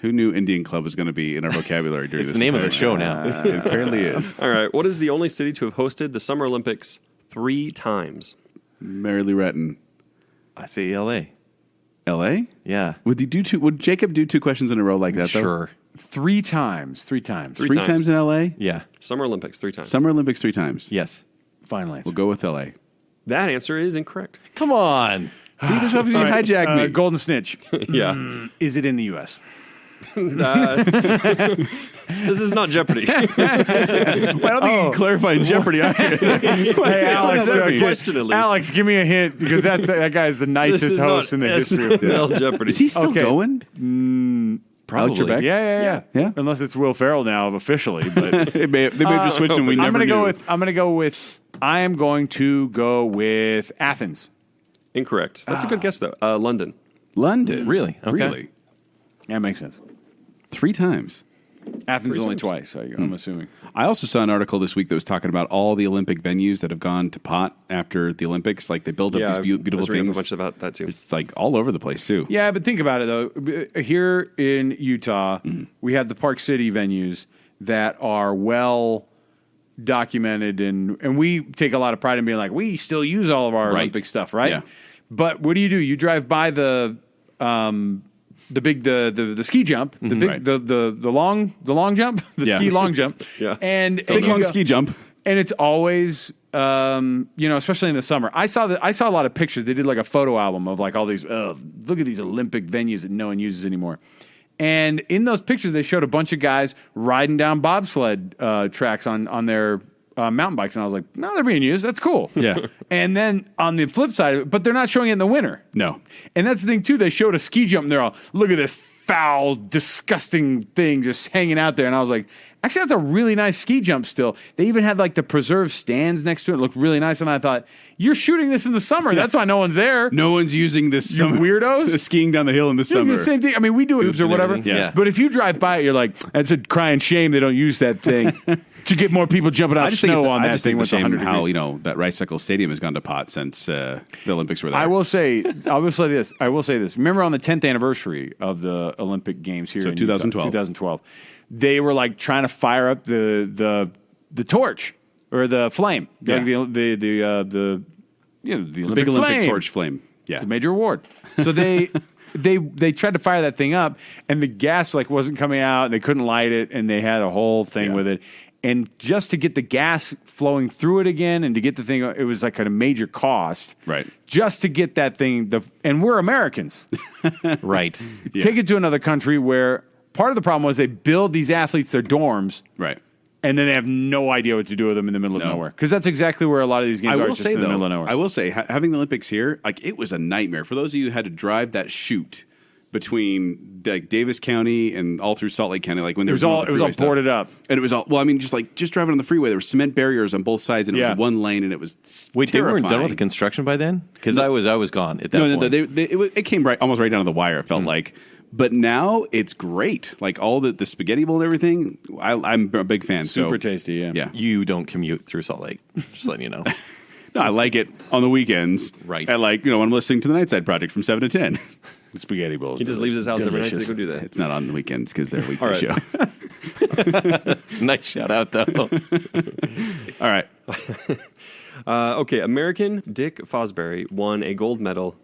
who knew Indian Club was going to be in our vocabulary during It's this? the name of the entire- show now. It apparently is. All right. What is the only city to have hosted the Summer Olympics 3 times? Merrily Retton. I say L.A. L.A. Yeah. Would he do two? Would Jacob do 2 questions in a row like that? Though? Sure. 3 times. 3 times. Three Three times. times in L.A. Yeah. Summer Olympics 3 times. Summer Olympics 3 times. Yes. Final answer. We'll go with L.A. That answer is incorrect. Come on. See, this happens when you hijack me. Golden Snitch. Yeah. Is it in the U.S.? This is not Jeopardy. Well, I don't think you can clarify in Jeopardy. Hey, Alex. That's a question, at least. Alex, give me a hint because that guy is the This nicest is host not in the history of SNL Jeopardy. Is he still Okay. going? Probably. Trebek? Yeah. Yeah. Unless it's Will Ferrell now officially, but They may have just switched and we I'm never going to knew. go with. I am going to go with Athens. Incorrect. That's a good guess, though. London. London. Really? Okay. Really? That makes sense. 3 times. Athens only times. twice, I'm assuming. I also saw an article this week that was talking about all the Olympic venues that have gone to pot after the Olympics. Like they build up these beautiful I was reading things. a bunch about that, too. It's like all over the place too. Yeah, but think about it, though. Here in Utah, we have the Park City venues that are well documented, and we take a lot of pride in being like, we still use all of our Right. Olympic stuff, right? Yeah. But what do? You drive by the ski jump, Right. the long jump, the Yeah. ski long jump, Yeah. and Big long ski jump. and it's always, especially in the summer. I saw a lot of pictures. They did like a photo album of like all these. Look at these Olympic venues that no one uses anymore. And in those pictures, they showed a bunch of guys riding down bobsled tracks on their mountain bikes, and I was like, no, they're being used. That's cool. Yeah. And then on the flip side of it, but they're not showing it in the winter. No. And that's the thing too. They showed a ski jump, and they're all, look at this foul, disgusting thing just hanging out there. And I was like, actually, that's a really nice ski jump still. They even had like the preserved stands next to it. It looked really nice. And I thought, you're shooting this in the summer. That's why no one's there. No one's using this You summer. weirdos. Skiing down the hill in the Yeah, summer. the same thing. I mean, we do hoops or and whatever. everything. Yeah. But if you drive by it, you're like, that's a crying shame they don't use that thing to get more people jumping out I just think snow it's, on I that just thing think it's with a shame 100 how degrees. that Rice Cycle Stadium has gone to pot since the Olympics were there. I will say this. Remember on the 10th anniversary of the Olympic Games here So in 2012. Utah, 2012, they were like trying to fire up the torch or the flame. Yeah. Like the Olympic big Olympic flame. torch flame. Yeah. It's a major award. So they tried to fire that thing up, and the gas like wasn't coming out, and they couldn't light it, and they had a whole thing Yeah. with it. And just to get the gas flowing through it again, and to get the thing, it was like a major cost. Right. Just to get that thing, and we're Americans. Right. Yeah. Take it to another country where part of the problem was they build these athletes their dorms, Right. and then they have no idea what to do with them in the middle of No. nowhere. Because that's exactly where a lot of these games I are, will just say in the though, middle of nowhere. I will say having the Olympics here, like it was a nightmare for those of you who had to drive that chute between like Davis County and all through Salt Lake County. Like when there it was all boarded up. and it was all. Well, I mean, just driving on the freeway, there were cement barriers on both sides, and it Yeah. was one lane, and it was Wait, they weren't done terrifying. with the construction by then? Because I was gone at that No, point. it came almost right down to the wire. It felt like, but now it's great. Like all the spaghetti bowl and everything. I'm a big fan. Super so, tasty, yeah. Yeah. You don't commute through Salt Lake. Just letting you know. No, I like it on the weekends. Right. At when I'm listening to the Nightside Project from 7 to 10. The spaghetti bowls. He just leaves his house every night to go do that. It's not on the weekends because they're a weekday All right. show. Nice shout out, though. All right. Okay, American Dick Fosbury won a gold medal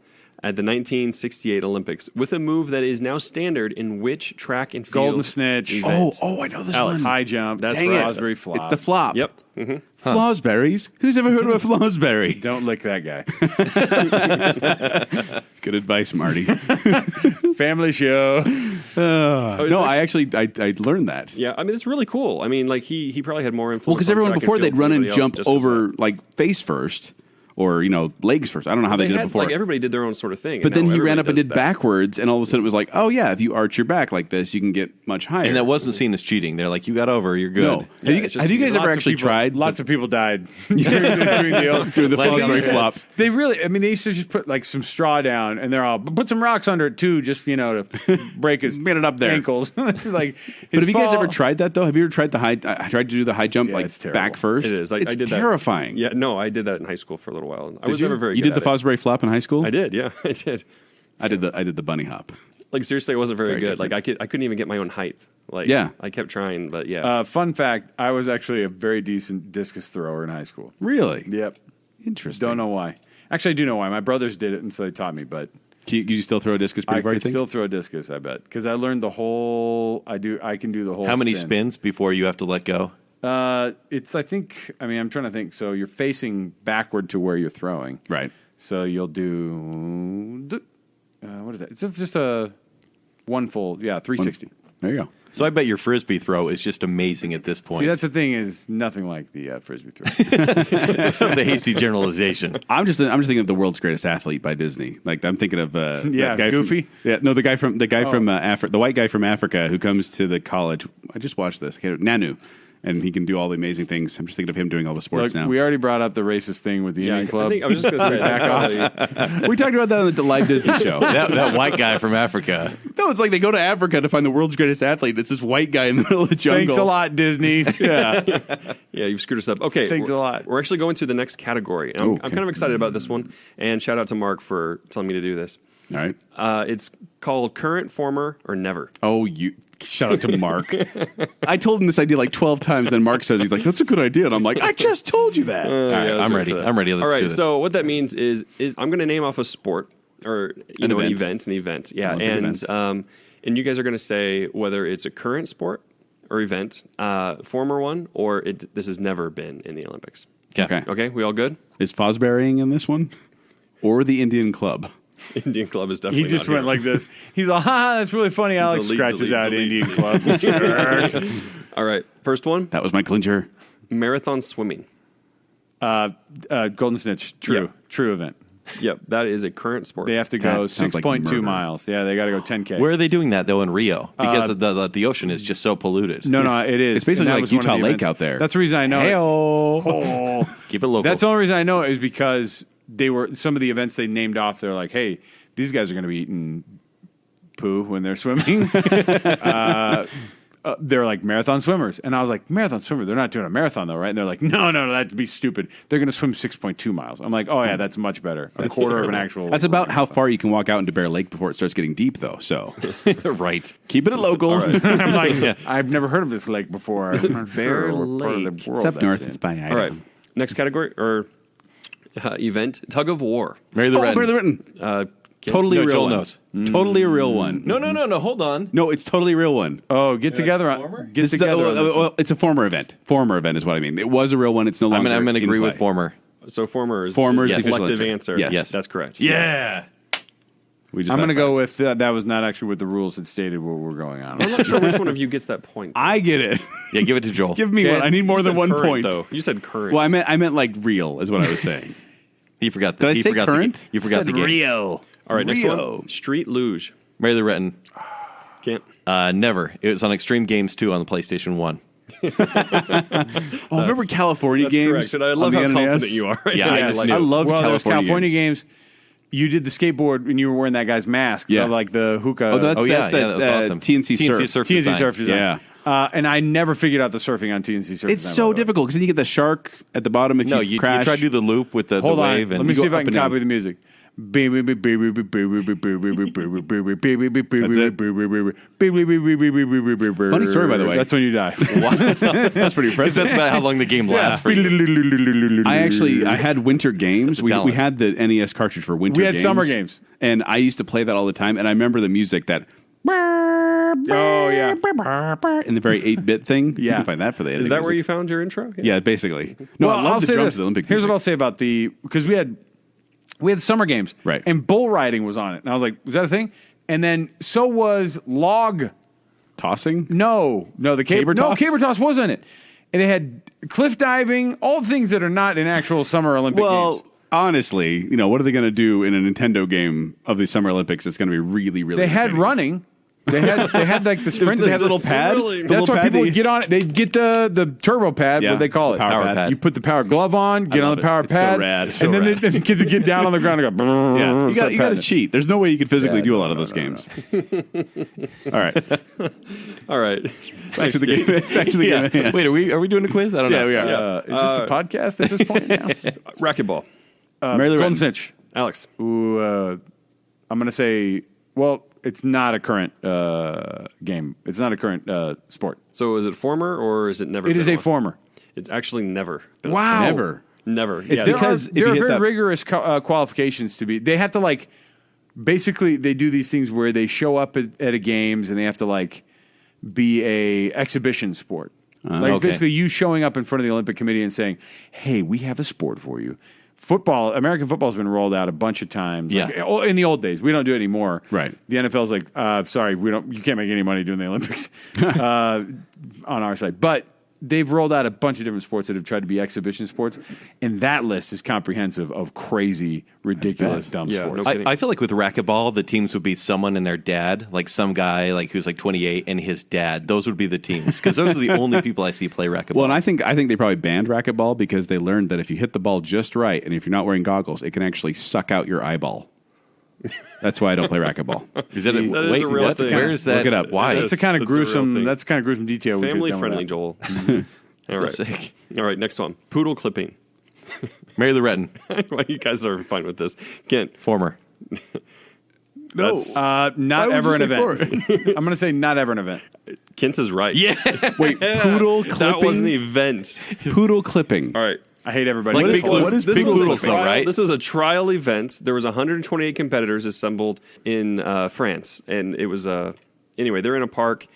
at the 1968 Olympics with a move that is now standard in which track and field Golden snitch. event? I know this Alex. one. High jump. That's Dang right. it. Raspberry flop. It's the flop. Yep. Flosberries? Who's ever heard of a Flosberry? Don't lick that guy. Good advice, Marty. Family show. No, I actually learned that. Yeah, I mean it's really cool. I mean, like he probably had more influence. Well, because on everyone track and before field they'd than run and anybody else jump just 'cause over that. like face first or legs first. I don't know how they, They did it had, before. like everybody did their own sort of thing. But and then now he ran up everybody and does did that. backwards, and all of a sudden it was like, oh yeah, if you arch your back like this, you can get much higher. And that wasn't seen as cheating. They're like, you got over, you're good. No. Yeah, have it's just- you guys Lots ever of actually people- tried? Lots of people died doing the doing the Letting Flosberry them flop. They really, I mean, they used to just put like some straw down, and they're all put some rocks under it too, just to break his Get it up there. ankles. Like, But have you guys ever tried that though? Have you ever tried I tried to do the high jump Yeah, like it's terrible. back first? It is. I It's did terrifying. that. Yeah, no, I did that in high school for a little while. I was Did you? never very You good did the at it. Fosbury flop in high school? I did, yeah, I did. I did the bunny hop. Like seriously, I wasn't very Very good. different. Like I couldn't even get my own height. Like Yeah. I kept trying, but yeah. Fun fact: I was actually a very decent discus thrower in high school. Really? Yep. Interesting. Don't know why. Actually, I do know why. My brothers did it, and so they taught me. But Can you still throw a discus pretty I far? You could think? still throw a discus. I bet because I learned the whole. I can do the whole. How many spin. spins before you have to let go? It's. I think. I mean, I'm trying to think. So you're facing backward to where you're throwing. Right. So you'll do. What is that? It's just a one full. Yeah, 360. There you go. So I bet your frisbee throw is just amazing at this point. See, that's the thing is nothing like the frisbee throw. That was a hasty generalization. I'm just thinking of the world's greatest athlete by Disney. Like I'm thinking of Yeah, that guy Goofy? the guy from Africa, the white guy from Africa who comes to the college. I just watched this. Nanu, and he can do all the amazing things. I'm just thinking of him doing all the sports Look, now. we already brought up the racist thing with the Indian Club. I was just going to say that. We talked about that on the Live Disney show. that white guy from Africa. No, it's like they go to Africa to find the world's greatest athlete. It's this white guy in the middle of the jungle. Thanks a lot, Disney. Yeah. Yeah, you've screwed us up. Okay, Thanks a lot. We're actually going to the next category. And I'm kind of excited about this one. And shout out to Mark for telling me to do this. All right. It's called current, former, or never. Oh, you. Shout out to Mark. I told him this idea like 12 times, and Mark says, he's like, that's a good idea. And I'm like, I just told you that. All right, let's I'm go ready. for that. I'm ready. Let's All right, do this. so what that means is I'm going to name off a sport or An an event. event. Yeah, Olympic events. And you guys are going to say whether it's a current sport or event, former one, or this has never been in the Olympics. Okay. Okay, we all good? Is Fosburying in this one? Or the Indian Club? Indian Club is definitely He just not went here. like this. He's like, ha, that's really funny. Alex Delete, scratches delete, out delete. Indian Club. All right, first one, That was my clincher. marathon swimming. Golden Snitch. True. Yeah. True event. Yep, that is a current sport. They have to go That sounds like 6.2 murder. miles. Yeah, they got to go 10K. Where are they doing that though in Rio? Because the ocean is just so polluted. No, it is. It's basically And that like was one of Utah the Lake events. out there. That's the reason I know it. Hey-oh. Keep it local. That's the only reason I know it is because they were some of the events they named off. They're like, hey, these guys are going to be eating poo when they're swimming. They're like marathon swimmers. And I was like, marathon swimmer? They're not doing a marathon though, right? And they're like, no, that'd be stupid. They're going to swim 6.2 miles. I'm like, oh yeah, that's much better. A quarter of an actual. That's about how far you can walk out into Bear Lake before it starts getting deep, though. So right. keep it at local. I'm like, I've never heard of this lake before. I'm not Bear sure what part of the Lake. world It's up that's north. in. It's by Idaho. All right, next category or event, tug of war. Mary the Oh, Red. Bear the Written. Totally No, a real Joel one. knows. Totally a real one. No. Hold on. No, it's totally a real one. Oh, get together. Get This is together. on this one. well, it's a former event. Former event is what I mean. It was a real one. It's no I'm longer. going to in agree play. with former. So former is Former is the the official collective answer. answer. Yes. That's correct. Yeah. We just I'm going to high-fived. go with that was not actually what the rules had stated what we're going on. I'm not sure which one of you gets that point. I get it. Yeah, give it to Joel. Give me Okay. one. I need more You than said one current, point. though. You said current. Well, I meant like real is what I was saying. He forgot the Did I he say forgot current? The, you forgot the game. Rio. All right, next Rio. one. Street luge. Mary the Retton. Can't. Never. It was on Extreme Games 2 on the PlayStation 1. Oh, remember California games? Correct. And I love on how the confident NES? you are. Yeah, I Yeah, just like- knew. I loved Well, there's California, California games. You did the skateboard and you were wearing that guy's mask. Yeah. Like the hookah. Oh, that's, Oh, yeah, that's yeah, that, that was awesome. TNC TNC Surf. TNC design. Surf design. Yeah. And I never figured out the surfing on TNC Surf It's design, so by the way. difficult because then you get the shark at the bottom if No, you you crash. try to do the loop with the Hold on. wave. And Let me you go see if I up can and down. copy the music. Funny story, by the way. That's when you die. That's pretty impressive. That's about how long the game lasts for you. I had winter games. We talent. had the NES cartridge for winter We had games. summer games. And I used to play that all the time. And I remember the music that Oh, yeah. in the very 8-bit thing. You Yeah. can find that for the Is that where you found your intro? Yeah, basically. No, Well, I love I'll the say drums this. of the Olympic Here's what music. I'll say about because we had summer games. Right. And bull riding was on it. And I was like, was that a thing? And then so was log. Tossing? No, the Caber toss? caber toss was in it. And it had cliff diving, all the things that are not in actual Summer Olympic Well, games. honestly, what are they going to do in a Nintendo game of the Summer Olympics that's going to be really, really They had entertaining? running. They had like the sprint. They They had had a little pad. thrilling. The That's little why pad people that would get on it. They'd get the turbo pad. Yeah, What they call it? power Power pad. You put the power glove on, get I on love the power it. It's so pad, rad. It's so and then rad. the kids would get down on the ground and go. Yeah, you start got to patting. cheat. There's no way you could physically Yeah, do a no, lot of no, those no, games. All right, All right. back to the game. Back to the Yeah. game. Wait, are we doing a quiz? I don't know. Yeah, we are. Is this a podcast at this point now? Racquetball. Mary Lou Golden Retton. Snitch. Alex. Ooh, I'm going to say, well, it's not a current game. It's not a current sport. So is it former or is it never? It been is a one? former. It's actually never. Been a Wow. sport. Never. Never. It's Yeah, because- if there you are hit very that- rigorous qualifications to be. They have to basically they do these things where they show up at a games and they have to be a exhibition sport. okay. Basically you showing up in front of the Olympic Committee and saying, "Hey, we have a sport for you." Football, American football has been rolled out a bunch of times. Yeah. In the old days, we don't do it anymore. Right. The NFL's like, sorry, you can't make any money doing the Olympics on our side. But they've rolled out a bunch of different sports that have tried to be exhibition sports, and that list is comprehensive of crazy, ridiculous, dumb Yeah, sports. no kidding. I feel like with racquetball, the teams would be someone and their dad, like some guy like who's like 28 and his dad. Those would be the teams because those are the only people I see play racquetball. Well, and I think they probably banned racquetball because they learned that if you hit the ball just right and if you're not wearing goggles, it can actually suck out your eyeball. That's why I don't play racquetball. is that That is a real thing. where is that? Look it up. Why? It is. That's a kind of That's a real gruesome. thing. That's kind of gruesome detail. we could've Family done with friendly, that. Joel. All right. Sake. All right, next one. Poodle clipping. Mary Lou Retton, Well, you guys are fine with this. Kent. former. No, Not Why would ever you an say event. I'm going to say not ever an event. Kent is right. Yeah, wait, poodle clipping. That was an event. Poodle clipping. All right. I hate everybody. Like What is- big what is This big was a poodle trial- though, right? This was a trial event. There was 128 competitors assembled in France, and it was anyway. They're in a park.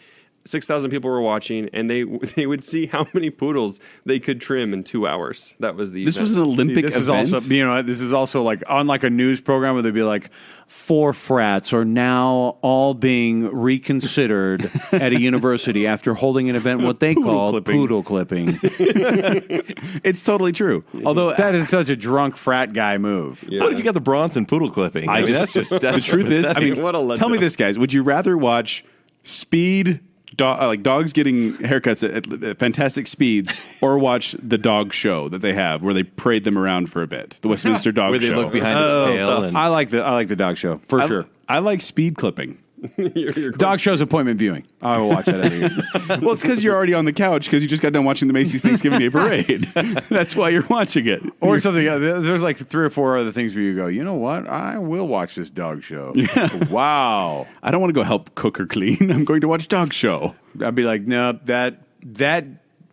6,000 people were watching, and they would see how many poodles they could trim in 2 hours. That was the This event. was an Olympic This is event. also, this is also like on like a news program where they'd be like, 4 frats are now all being reconsidered at a university after holding an event what they call clipping. poodle clipping. It's totally true. Although That is such a drunk frat guy move. What if you got the Bronson poodle clipping? I mean, that's just the truth is, I mean, What a tell me letdown. this, guys. Would you rather watch speed, like dogs getting haircuts at fantastic speeds, or watch the dog show that they have where they parade them around for a bit? The Westminster Dog where they Show. look behind its tail. And, I like the dog show for sure. I like speed clipping. You're Dog show's appointment viewing. I will watch that every year. Well, it's because you're already on the couch because you just got done watching the Macy's Thanksgiving Day Parade. That's why you're watching it. Or something. There's like 3 or 4 other things where you go, you know what? I will watch this dog show. Wow. I don't want to go help cook or clean. I'm going to watch dog show. I'd be like, no, that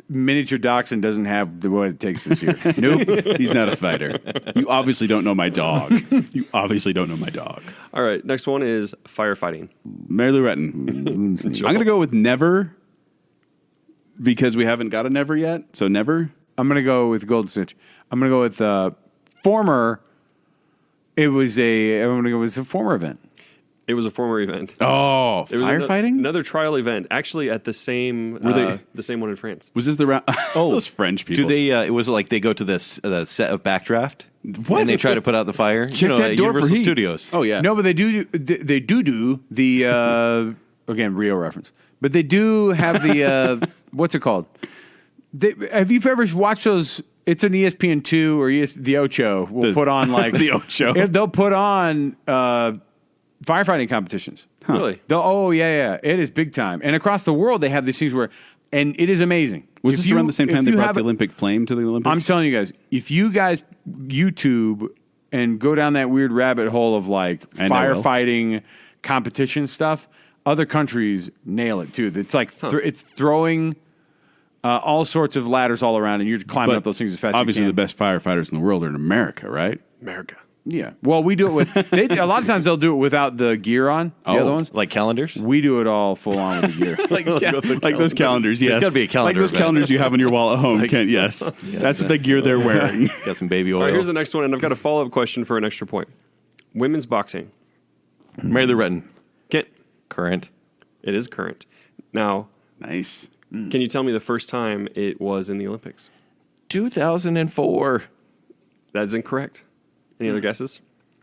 miniature dachshund doesn't have what it takes this year. Nope, he's not a fighter. You obviously don't know my dog. You obviously don't know my dog. All right, next one is firefighting. Mary Lou Retton. I'm going to go with never because we haven't got a never yet. So never. I'm going to go with Golden Snitch. I'm going to go with former. It was a former event. It was a former event. Oh, It was firefighting? another trial event, actually at the same the same one in France. Was this the round? Oh, those French people. do they? It was like they go to the set of Backdraft, What? and they try to put out the fire. Check that at door for Universal heat. Studios. Oh, yeah. No, but they do the again Rio reference. But they do have the what's it called? Have you ever watched those? It's an ESPN2 or the Ocho will put on like The Ocho. They'll put on firefighting competitions. Really? Oh yeah, it is big time. And across the world, they have these things where, and it is amazing. Was If this you- around the same if time they you brought have the it- Olympic flame to the Olympics? I'm telling you guys, if you guys YouTube and go down that weird rabbit hole of like And I will. firefighting competition stuff, other countries nail it too. It's like it's throwing all sorts of ladders all around, and you're climbing But up those things as fast obviously, as you the can. best firefighters in the world are in America, right? America. Yeah. Well, we do it with. A lot of times they'll do it without the gear on. The Oh, other ones, Like calendars. we do it all full on with the gear. Like those calendars, yes. There's gotta be a calendar Like those event. calendars you have on your wall at home, Kent, yes. That's the gear they're wearing. Got some baby oil. All right, here's the next one, and I've got a follow-up question for an extra point. Women's boxing. Mary Lou Retton, Kent, current. it is current. Now, Nice. can you tell me the first time it was in the Olympics? 2004. That is incorrect. Any other guesses?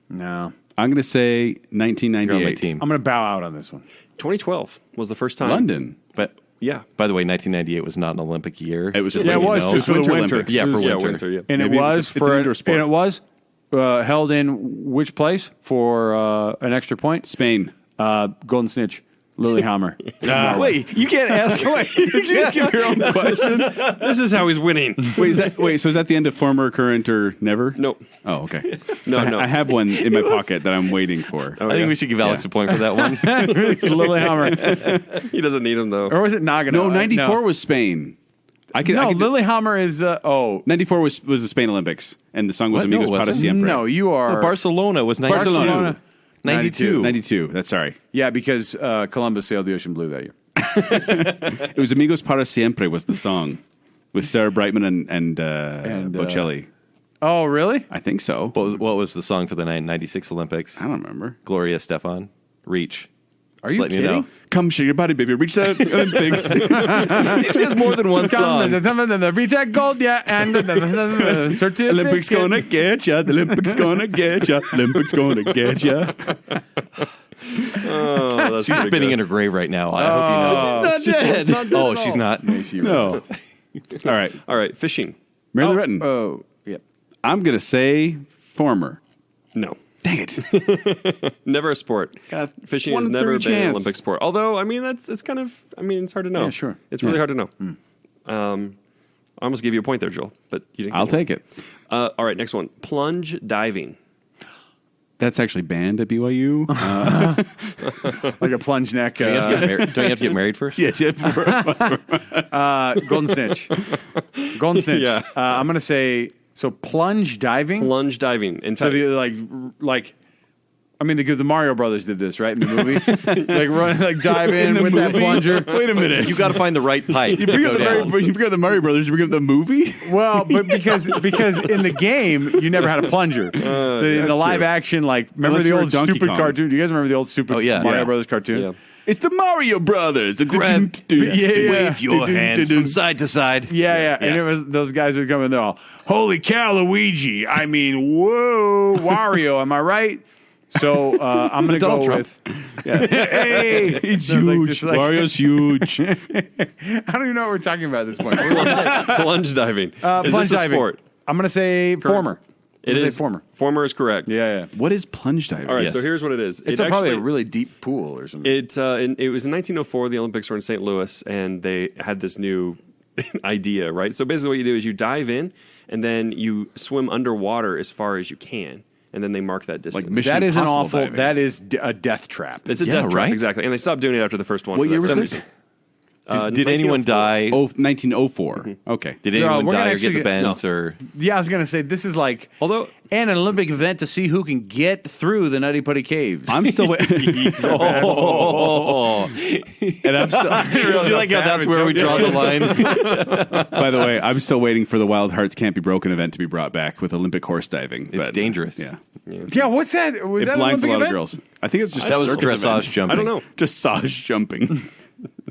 No, I'm going to say You're on my 1998. team. I'm going to bow out on this one. 2012 was the first time. London. But Yeah. by the way, 1998 was not an Olympic year. It was just Yeah, it letting you was know. just for the Winter winter. Olympics. Yeah, for Yeah, winter. winter, yeah. And Maybe it was it's an for indoor sport. and it was held in which place for an extra point? Spain. Golden Snitch, Lillehammer. Wait, you can't ask. Did you just give your own question? This is how he's winning. So is that the end of former, current, or never? Nope. Oh, okay. No, So no. I have one in my pocket that I'm waiting for. I think we should give Alex a point for that one. Lillehammer, He doesn't need him, though. or was it Nagano? No, 94 was Spain. Lillehammer is 94 was the Spain Olympics, and the song was What? No, Amigos it para wasn't. siempre. No, you are Barcelona was 92. Barcelona. 92. 92. That's sorry. Yeah, because Columbus sailed the ocean blue that year. It was Amigos para siempre was the song with Sarah Brightman and Bocelli. Oh, really? I think so. What was the song for the 96 Olympics? I don't remember. Gloria Stefan. Reach. Are you letting you kidding? know. Come shake your body, baby. Reach that Olympics. It has more than one song. Reach that gold, yeah, and the certificate. Olympics gonna get ya. The Olympics gonna get ya. Olympics gonna get ya. Oh, that's She's pretty spinning good. in her grave right now. I hope you know. She's not dead. Oh, she's not. No. All right. All right, fishing. Mary Retton. Oh, yeah. I'm gonna say former. No. Dang it. Never a sport. Fishing has 1 in never 3 been an chance. Olympic sport. Although, I mean, it's kind of, it's hard to know. Yeah, sure. It's really hard to know. I almost gave you a point there, Joel, but you didn't. I'll get one. take it. All right, next one. Plunge diving. That's actually banned at BYU. Like a plunge neck. Don't you have to get married first? Yes, yeah. Golden Snitch. Golden Snitch. Yeah. I'm going to say, so plunge diving? Plunge diving. In So fact, the Mario Brothers did this, right, in the movie? Dive in with that plunger. Wait a minute. You got to find the right pipe. You bring up the Mario Brothers. You bring up the movie. Well, but because in the game you never had a plunger. So in the live action, remember Unless the you were old Donkey stupid Kong. cartoon? Do you guys remember the old stupid Mario Yeah. Brothers cartoon? yeah. It's the Mario Brothers. Wave your hands from side to side. Yeah. And it was those guys would come in there all, holy cow, Luigi. I mean, whoa, Wario. Am I right? So I'm going to go Donald with. Yeah. Hey, It's So huge. just like- Mario's huge. I don't even know what we're talking about at this point. Plunge diving. Is Plunge this a diving. sport? I'm going to say former. It I'm gonna is say former. Former is correct. Yeah. What is plunge diving? All right, Yes. so here's what it is. It's probably a really deep pool or something. It was in 1904. The Olympics were in St. Louis, and they had this new idea, right? So basically, what you do is you dive in, and then you swim underwater as far as you can, and then they mark that distance. Like Mission That is an Impossible awful. diving. That is a death trap. it's a Yeah, death trap, right? exactly. And they stopped doing it after the first one. What year was That's this? Did anyone 1904. die? 1904. Okay. Did No, anyone we're gonna die or get actually the get- bends? Or Yeah, I was gonna say this is like Although an Olympic event to see who can get through the Nutty Putty Caves. I'm still waiting. oh, And I'm still. I feel like that's where we draw the line. By the way, I'm still waiting for the Wild Hearts Can't Be Broken event to be brought back with Olympic horse diving. It's dangerous. Yeah. Yeah, what's that? Was It that blinds a an lot Olympic of event? girls. I think it's just That a was circus dressage event. jumping. I don't know. Dressage jumping.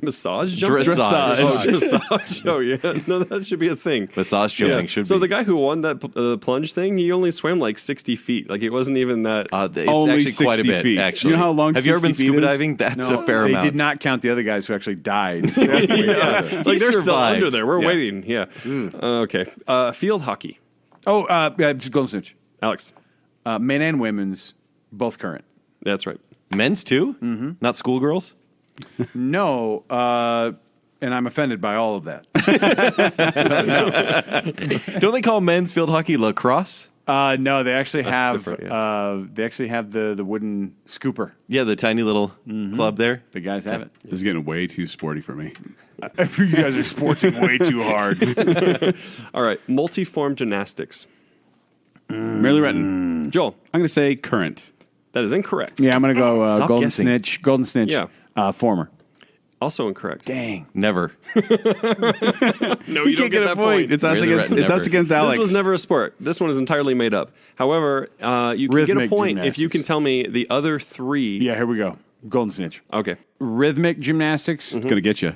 massage jumping. Dressage. Oh, dressage. Oh yeah, no, that should be a thing. Massage jumping should So be. the guy who won that plunge thing, he only swam like 60 feet. Like it wasn't even that. it's Only actually quite a 60 bit. feet. Actually, You know how long Have you ever been 60 feet scuba is? diving? That's No, a fair they amount. did not count the other guys who actually died. like He they're still survived. under there. We're Yeah. waiting. Yeah. Okay. Field hockey. Just Golden Snitch. Alex. Men and women's, both current. That's right. Men's too, not schoolgirls. No, and I'm offended by all of that. Don't they call men's field hockey lacrosse? No, they actually have different, the wooden scooper. Yeah, the tiny little club there. The guys have it. This is getting way too sporty for me. You guys are sporting way too hard. All right. Multiform gymnastics. Mary Retton. Joel. I'm going to say current. That is incorrect. Yeah, I'm going to go Stop Golden guessing. Snitch. Golden Snitch. Yeah. Former. Also incorrect. Dang. Never. No, you don't get that point. It's us Really against. Retton, It's us never. against Alex. This was never a sport. This one is entirely made up. However, you can get a Rhythmic point if you gymnastics. can tell me the other three. Yeah, here we go. Golden Snitch. Okay. Rhythmic gymnastics. It's going to get you.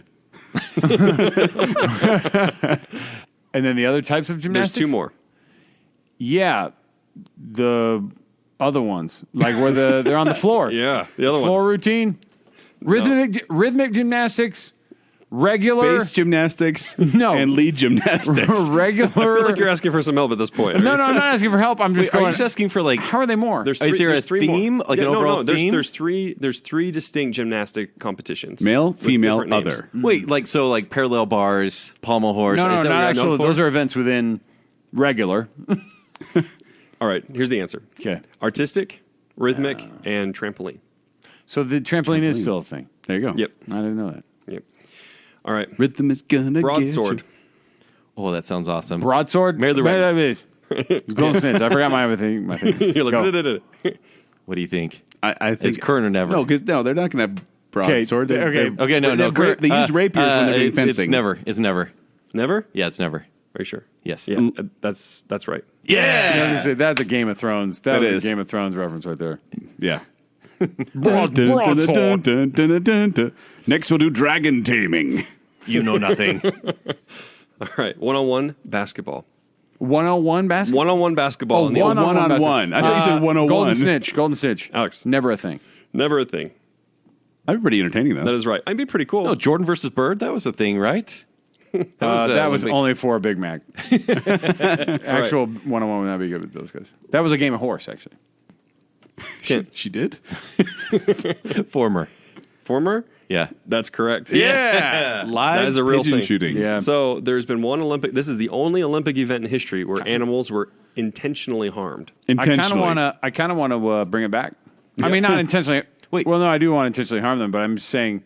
And then the other types of There's gymnastics? two more. Yeah. The other ones. Like where they're on the floor. Yeah. The other Floor ones. routine. Rhythmic gymnastics. Regular. Base gymnastics. No. And lead gymnastics. Regular. I feel like you're asking for some help at this point. No, I'm not asking for help. I'm just Are going. you just asking for like? How are they more? There's Is there a there's three more. theme? Like an no, overall there's, theme? There's three distinct gymnastic competitions. Male, with female, different names. other. Wait, like parallel bars, pommel horse. no, Is that not what you're actually. going for? Those are events within regular. All right. Here's the answer. Okay. Artistic, rhythmic, and trampoline. So the trampoline is still a thing. There you go. Yep. I didn't know that. Yep. All right. Rhythm is gonna Broadsword. get Oh, that sounds awesome. Broadsword. Mary the Red. Golden Snitch. I forgot my thing. You're like, Go. "Da-da-da-da." What do you think? I think It's current or never? No, because they're not going to have broadsword. Okay, okay. Okay, no. They use rapiers when they're doing it's fencing. never. It's never. Never? Yeah, it's never. Are you sure? Yes. Yeah. That's right. I was gonna say that's a Game of Thrones. That was is. a Game of Thrones reference right there. Yeah. Dun, dun, dun, dun, dun, dun, dun. Next, we'll do dragon taming. You know nothing. All right, one-on-one basketball. 101 basketball. One-on-one basketball. Oh, in the one-on-one one-on-one. I thought you said 101. Golden Snitch. Alex. Never a thing. Never a thing. That'd be pretty entertaining, though. That is right. I'd be pretty cool. No, Jordan versus Bird, that was a thing, right? That was Olympic. only for a Big Mac. Actual one-on-one would not be good with those guys. That was a game of horse, actually. She did? Former. Former? Yeah. That's correct. Yeah. Live That is a real pigeon thing. shooting. Yeah. So there's been one Olympic. This is the only Olympic event in history where animals were intentionally harmed. Intentionally. I kind of want to bring it back. I mean, not intentionally. Wait. Well, no, I do want to intentionally harm them, but I'm just saying,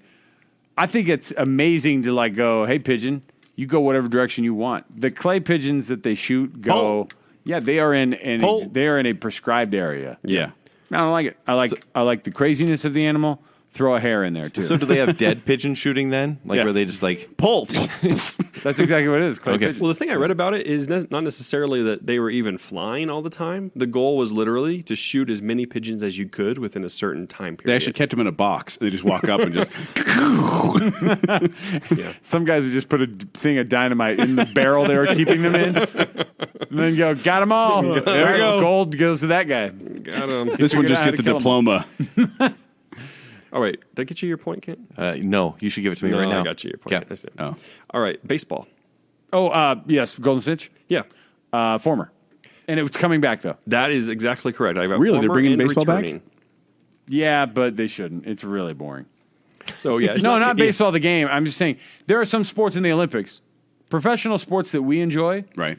I think it's amazing to like go, hey, pigeon, you go whatever direction you want. The clay pigeons that they shoot go, Pull. yeah, they are in Pull. they are in a prescribed area. Yeah. I don't like it. I like the craziness of the animal. Throw a hair in there too. So do they have dead pigeon shooting then? Like Yeah. where they just like Pull. That's exactly what it is. Clay Okay. pigeons. Well, the thing I read about it is not necessarily that they were even flying all the time. The goal was literally to shoot as many pigeons as you could within a certain time period. They actually kept him in a box. They just walk up and just. Some guys would just put a thing of dynamite in the barrel they were keeping them in, and then go, got them all. There we go. Gold goes to that guy. Got 'em. This one figured just out how gets a to kill 'em. diploma. All right. Did I get you your point, Kent? no, you should give it to me right now. I got you your point. Yeah. I see. Oh. All right. Baseball. Oh, yes, Golden Snitch, Yeah. former, and it was coming back though. That is exactly correct. I've got Really? They're former bringing and baseball back? returning. Yeah, but they shouldn't. It's really boring. So, yeah. it's No, not yeah. baseball. The game. I'm just saying there are some sports in the Olympics, professional sports that we enjoy, Right.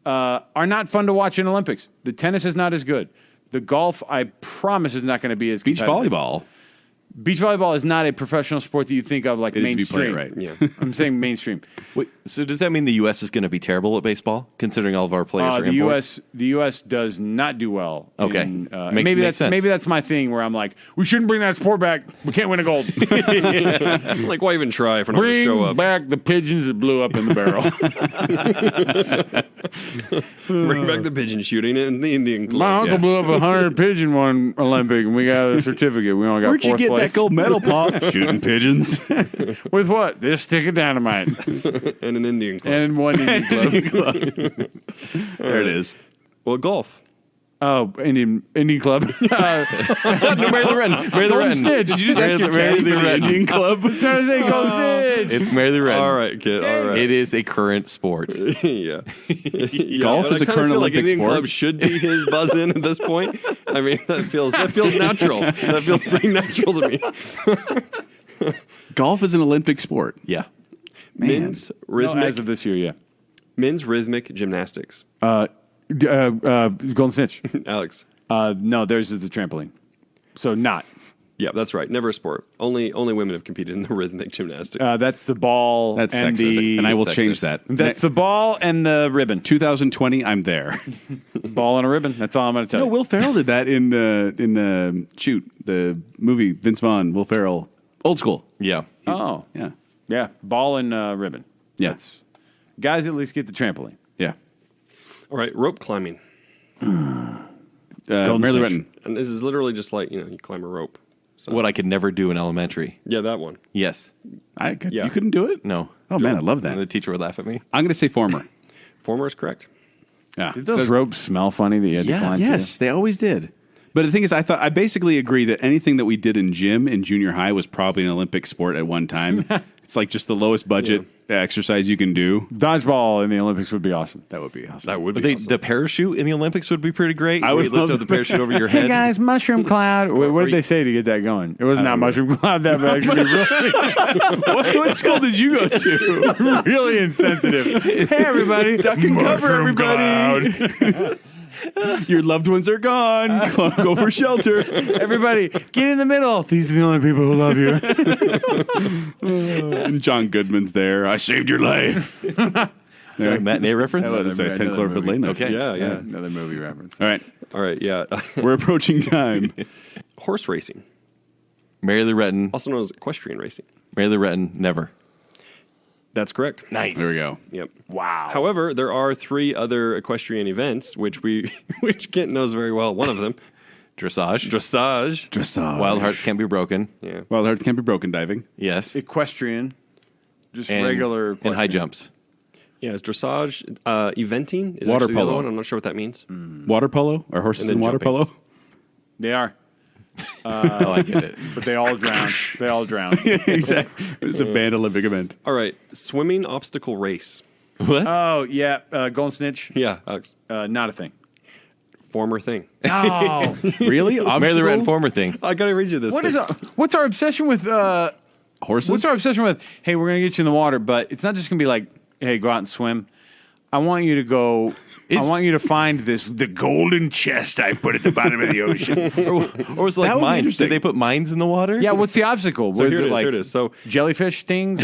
are not fun to watch in Olympics. The tennis is not as good. The golf, I promise, is not going to be as Beach competitive. volleyball. Beach volleyball is not a professional sport that you think of like It is if you play mainstream. it right. Yeah. I'm saying mainstream. Wait, so does that mean the U.S. is going to be terrible at baseball, considering all of our players are The imports? U.S. does not do well. Okay. in, Makes sense. maybe that's my thing where I'm like, we shouldn't bring that sport back. We can't win a gold. Like, why even try if we're not going to show Bring up? back the pigeons that blew up in the barrel. Bring back the pigeon shooting in the Indian Club. My uncle blew up 100 pigeon one Olympic, and we got a certificate. We only got Where'd you fourth get place. that gold medal, Paul? Shooting pigeons. With what? This stick of dynamite And an Indian Club. and one Indian club. There it is. Well, golf. Oh, Indian club. No, Mary Lou Retton. Mary Lou Golden Retton. Snitch. Did you just ask your Mary Lou Retton. Indian Club. trying to say Golden Snitch. It's Mary Lou Retton. All right, kid. All right. It is a current sport. Yeah. Golf but is I a kinda current feel like Olympic Indian sport. Club should be his buzz in at this point. I mean, that feels natural. That feels pretty natural to me. Golf is an Olympic sport. Yeah. Men's No, rhythmic as of this year, yeah. men's rhythmic gymnastics. Golden Snitch. Alex. No, theirs is the trampoline. So not. Yeah, that's right. Never a sport. Only women have competed in the rhythmic gymnastics. That's the ball. That's and sexist. And I will Sexist. change that. That's the ball and the ribbon. 2020, I'm there. Ball and a ribbon. That's all I'm going to tell No, you. Will Ferrell did that in the movie. Vince Vaughn, Will Ferrell, Old School. Yeah. Oh, Yeah, yeah. Ball and ribbon. yeah, That's, guys at least get the trampoline. yeah. All right, rope climbing. Mary Lou Snitch. Retton. And this is literally just like, you climb a rope. So, What I could never do in elementary. yeah, that one. Yes. Yeah. You couldn't do it? No. Oh man, I love And the that. teacher would laugh at me. I'm going to say former. Former is correct. Yeah. Did those ropes smell funny that you had to climb Yes, they always did. But the thing is, I basically agree that anything that we did in gym in junior high was probably an Olympic sport at one time. It's like just the lowest budget exercise you can do. to? Dodgeball in the Olympics would be awesome. That would be awesome. That would But be awesome. the parachute in the Olympics would be pretty great. I would Where you lift love up the parachute over your Hey head. guys, mushroom cloud. Wait, what or did they say to get that going? It was not mushroom cloud. That would actually be What school did you go to? really, really insensitive. Hey everybody, duck and cover, everybody. Your loved ones are gone. Go for shelter. Everybody, get in the middle. These are the only people who love you. And John Goodman's there. I saved your life. Is that a matinee reference? That was a 10 Cloverfield Lane. Okay. Yeah, yeah. Another movie reference. All right. All right, yeah. We're approaching time. Horse racing, Mary Lou Retton. also known as equestrian racing. Mary Lou Retton, never. That's correct. Nice. There we go. Yep. Wow. However, there are 3 other equestrian events, which Kent knows very well. One of them, Dressage. Dressage. Wild hearts can't be broken. Yeah. Wild hearts can't be broken. Diving. Yes. Equestrian. Just And- regular and high jumps. Yeah, it's dressage. Eventing is Water actually the other polo. one. I'm not sure what that means. Water polo. Are horses And then in water jumping. polo? They are. Oh, I get it. But they all drown. They all drown. Exactly. It's a banned Olympic event. All right, swimming obstacle race. What? Oh, yeah. Golden Snitch. Yeah, Alex. Not a thing. Former thing. Oh. Really? Mary the Obstacle? Red Informer thing. I gotta read you this. thing. What's our obsession with Horses? What's our obsession with, hey, we're going to get you in the water, but it's not just going to be like, hey, go out and swim. I want you to go, I want you to find the golden chest I put at the bottom of the ocean. Or was it like That would be mines? interesting. Did they put mines in the water? Yeah, what's the obstacle? So Was here it it is. like Here it is. So jellyfish stings?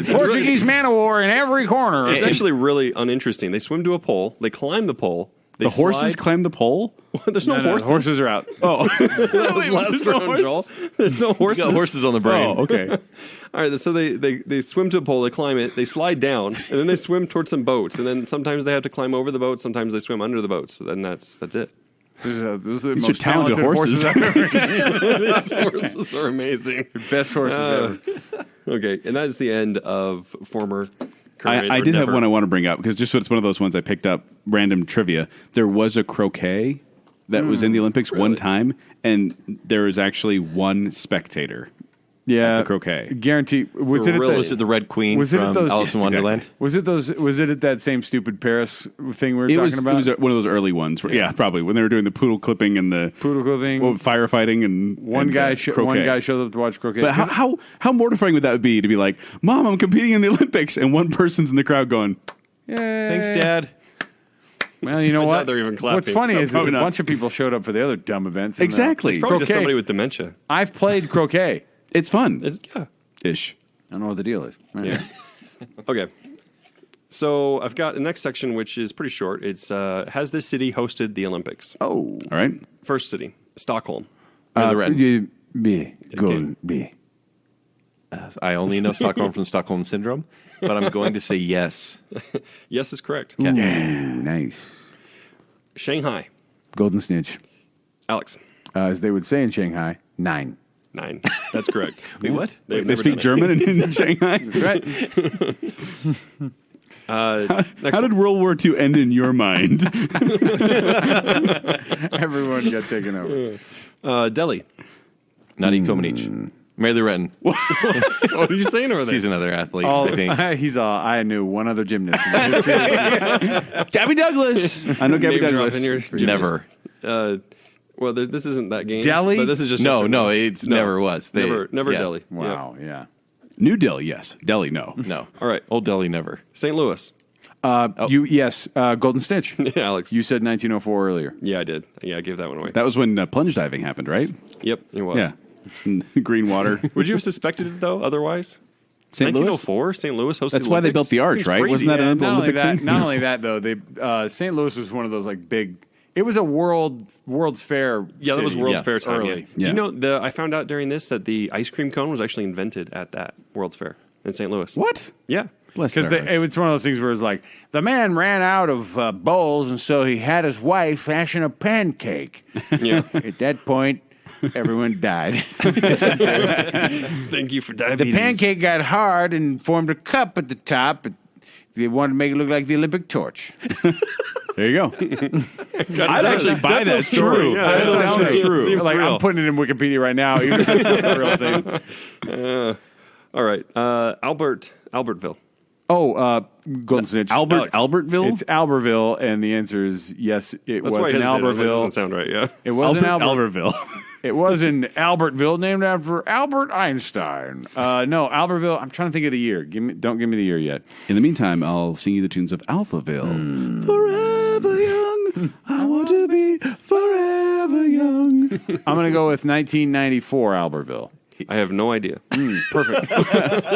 Portuguese man of war in every corner. it's actually really uninteresting. They swim to a pole. They climb the pole. They The horses slide. climb the pole? There's no, horses. Horses are out. Oh. That was last round, Joel. There's no You horses. got horses on the brain. Oh, okay. All right, so they swim to a pole, they climb it, they slide down, and then they swim towards some boats, and then sometimes they have to climb over the boats, sometimes they swim under the boats, and that's it. Those are the These are most talented horses. I've ever These horses are amazing. Best horses ever. Okay, and that is the end of former current. I or did have never. one I want to bring up because just it's one of those ones I picked up random trivia. There was a croquet that was in the Olympics one time, and there was actually one spectator. Yeah, the croquet. Guarantee. Was it? real. Was it the Red Queen Was it at from those- Alice in Yes, Wonderland? Was it those? Was it at that same stupid Paris thing we were It talking was, about? it was one of those early ones. Yeah, probably when they were doing the poodle clipping and the Poodle clipping. firefighting and one and, guy. croquet. One guy showed up to watch croquet. But how mortifying would that be to be like, Mom, I'm competing in the Olympics, and one person's in the crowd going, Yay. Thanks, Dad. Well, you know I what? doubt they're even clapping. What's funny is a probably not. bunch of people showed up for the other dumb events. and, Exactly. It's probably just Croquet. somebody with dementia. I've played croquet. it's fun. Yeah. Ish. I don't know what the deal is. Yeah. Okay. So I've got the next section, which is pretty short. It's has this city hosted the Olympics? Oh. All right. First city, Stockholm. The Red. B. Golden B. I only know Stockholm from Stockholm Syndrome, but I'm going to say yes. Yes is correct. Nice. Shanghai, Golden Snitch. Alex, As they would say in Shanghai, 9. 9. That's correct. Wait, what? They've They never speak done it. German in Shanghai. That's right. Next How did World War II end in your mind? Everyone got taken over. Delhi. Not Komenich. Mary the Retton. What are you saying over there? She's another athlete, Oh, I think. he's I knew one other gymnast. In the history of the game. Gabby Douglas. I know Gabby Name Douglas. drop in your gymnast. Never. Well, this isn't that game. Delhi? But this is just No, yesterday. it's never was. They- Never yeah. Delhi. Wow, yeah. New Delhi, yes. Delhi, no. No. All right. Old Delhi, never. St. Louis. Yes, Golden Snitch. Yeah, Alex. You said 1904 earlier. Yeah, I did. Yeah, I gave that one away. That was when plunge diving happened, right? Yep, it was. Yeah. Green water. Would you have suspected it though? Otherwise, St. Louis? 1904, St. Louis hosted. That's why they built the arch, Seems right? crazy. Wasn't that an Not only Olympic that, thing? not only that though, they St. Louis was one of those like big. It was a World's Fair. Yeah, that was city. World's Fair time. early. Yeah. Yeah. Do you know I found out during this that the ice cream cone was actually invented at that World's Fair in St. Louis. What? Yeah. Bless Because their hearts. it was one of those things where it's like the man ran out of bowls, and so he had his wife fashion a pancake. Yeah. At that point, everyone died. Thank you for The diabetes. pancake got hard and formed a cup at the top. They wanted to make it look like the Olympic torch. There you go. I'd actually buy that story. Yeah, That that sounds sounds true. Seems Like real. I'm putting it in Wikipedia right now, even if it's not a real thing. All right. Albertville. Oh, Golden Snitch. Albert Albertville? It's Albertville, and the answer is yes. It That's why was I in hesitated. That doesn't Albertville. sound right. Yeah. It was in Albertville. It was in Albertville, named after Albert Einstein. No, Albertville. I'm trying to think of the year. Don't give me the year yet. In the meantime, I'll sing you the tunes of Alphaville. Forever young, I want to be forever young. I'm going to go with 1994 Albertville. I have no idea. Perfect.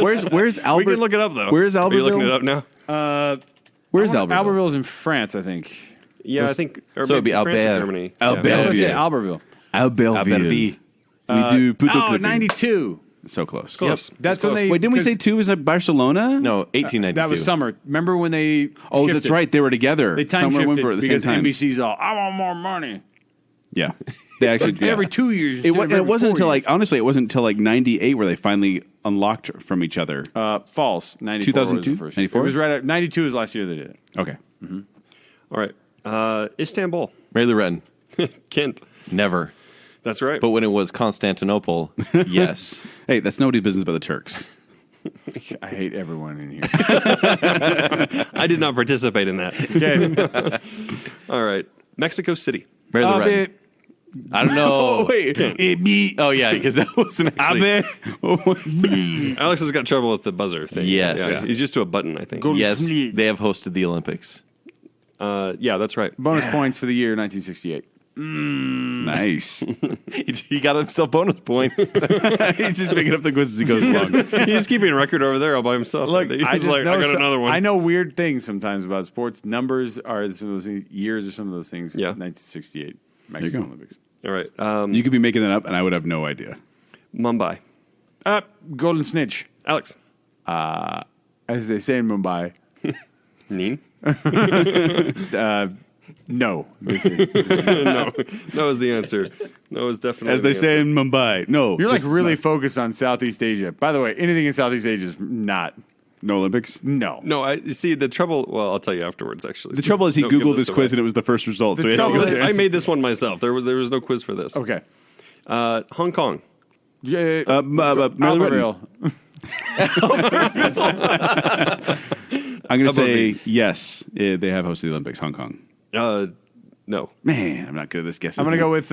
Where's Albert? We can look it up though. Where's Are you looking it Albertville? up now? Where's Albertville? Albertville's in France, I think. Yeah, I think. Or So it'd be maybe France or Albert. Germany. Albert. Yeah. That's what I said, Yeah. Albertville. Albertville. We do poodle clipping. 92. So close. Close. That's It's when close. they. Wait, didn't we say 'cause two is at Barcelona? No, 1892. that was summer? Remember when they? Oh, shifted? that's right. They were together. They time Somewhere shifted went for it at the because same time. NBC's all, I want more money. Yeah, they actually Every 2 years. It instead of wasn't every 4 until years. honestly, it wasn't until 98 where they finally unlocked from each other. False. 94 2002? was the first. 94? It was right at 92 was last year they did it. Okay, All right. Istanbul. Mary Lou Retton. Kent. Never. That's right. But when it was Constantinople, yes. hey, that's nobody's business but the Turks. I hate everyone in here. I did not participate in that. Okay. All right. Mexico City. Mary Lou Retton. I don't know. Wait, Oh, yeah, because that wasn't actually... Alex has got trouble with the buzzer thing. Yes. Yeah, he's used to a button, I think. Yes, they have hosted the Olympics. Yeah, that's right. Bonus points for the year 1968. nice. He got himself bonus points. He's just making up the quiz as he goes along. He's keeping a record over there all by himself. Look, He's I just like, know I got another one. I know weird things sometimes about sports. Numbers are some of those things, years or some of those things. Yeah. 1968 Mexican go. Olympics. All right. You could be making that up, and I would have no idea. Mumbai. Golden Snitch, Alex. as they say in Mumbai. Neen. No. No is the answer. No is definitely As they the say answer. in Mumbai, no. You're like this- really focused on Southeast Asia. By the way, anything in Southeast Asia is not. no Olympics. No. No, I see the trouble. Well, I'll tell you afterwards. Actually, The trouble is he Don't give Googled this quiz away. and it was the first result. The So he has to trouble give us is- the I answer. made this one myself. There was no quiz for this. Okay. Hong Kong. Yeah. Mary Lou Retton. Albertville. I'm going to say Above yes. They have hosted the Olympics. Hong Kong. No. Man, I'm not good at this guessing. I'm going to go with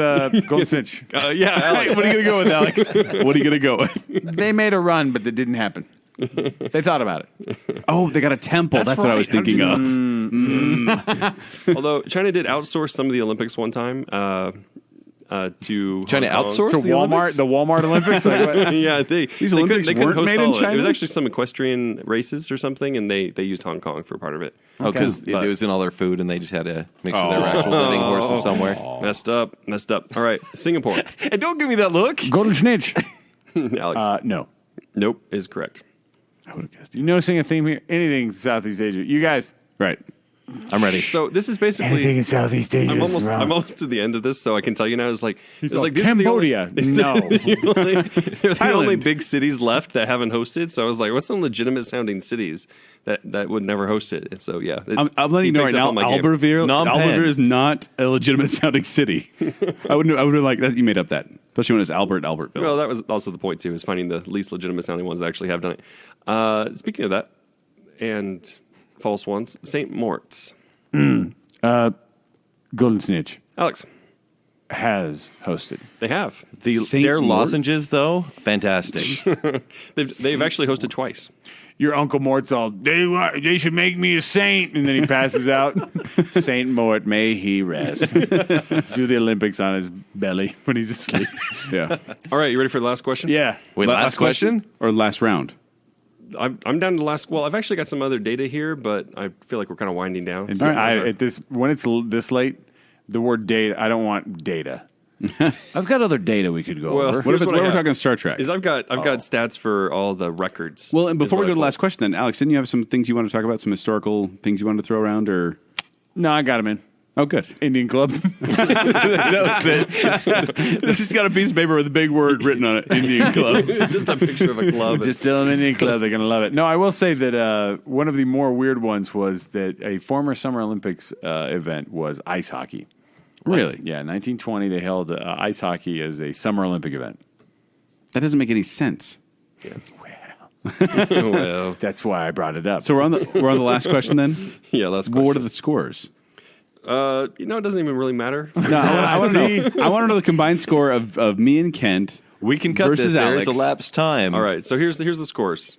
Golden Snitch. Yeah, Alex. What are you going to go with, Alex? What are you going to go with? They made a run, but it didn't happen. They thought about it. Oh, they got a temple. That's what I was right. thinking of. Although China did outsource some of the Olympics one time to China Hong Kong. outsourced To the Walmart, Olympics? the Walmart Olympics. Like what? Yeah, they Olympics couldn't weren't host made in all of it. It was China? actually some equestrian races or something, and they used Hong Kong for part of it. Oh, because But- it was in all their food, and they just had to make sure they were actual winning horses somewhere. Messed up. All right, Singapore. And don't give me that look. Golden Snitch. Alex. No. Nope is correct. I would have guessed. You noticing a theme here? Anything Southeast Asia. You guys. Right. I'm ready. So this is basically. in Southeast Asia. I'm almost to the end of this, so I can tell you now. It's like these are Cambodia. No. they're the only big cities left that haven't hosted. So I was like, what's some legitimate sounding cities that would never host it? And so yeah, I'm letting you know right now, Albertville Phnom Penh. is not a legitimate sounding city. I would have liked that. You made up that. Especially when it's Albertville. Well, that was also the point too, is finding the least legitimate sounding ones that actually have done it. Speaking of that, and false ones, St. Moritz. Golden Snitch Alex, has hosted. they have. Their lozenges, though, fantastic. They've actually hosted twice. Your Uncle Mort's all, they should make me a saint. And then he passes out. Saint Mort, may he rest. Do the Olympics on his belly when he's asleep. Yeah. All right, you ready for the last question? Yeah. Wait, last question? Or last round? I'm down to the last. Well, I've actually got some other data here, but I feel like we're kind of winding down. And So when it's this late, the word data, I don't want data. I've got other data we could go Well, over. What if Here's it's what I we're have. talking Star Trek? I've got stats for all the records. Well, and before we is what go I to the pulled. last question, then, Alex, didn't you have some things you want to talk about? Some historical things you wanted to throw around? Or No, I got him in. oh, good. Indian Club. That was it. This has got a piece of paper with a big word written on it. Indian Club. just a picture of a club. Just tell them Indian Club. They're going to love it. No, I will say that one of the more weird ones was that a former Summer Olympics event was ice hockey. Really? Yeah, 1920, they held ice hockey as a Summer Olympic event. That doesn't make any sense. well, That's why I brought it up. So we're on the last question then. yeah, last Well, question. what are the scores? It doesn't even really matter. No, I want to know. I want to know the combined score of me and Kent. We can cut Versus this. There's Alex. elapsed time. All right, so here's the scores.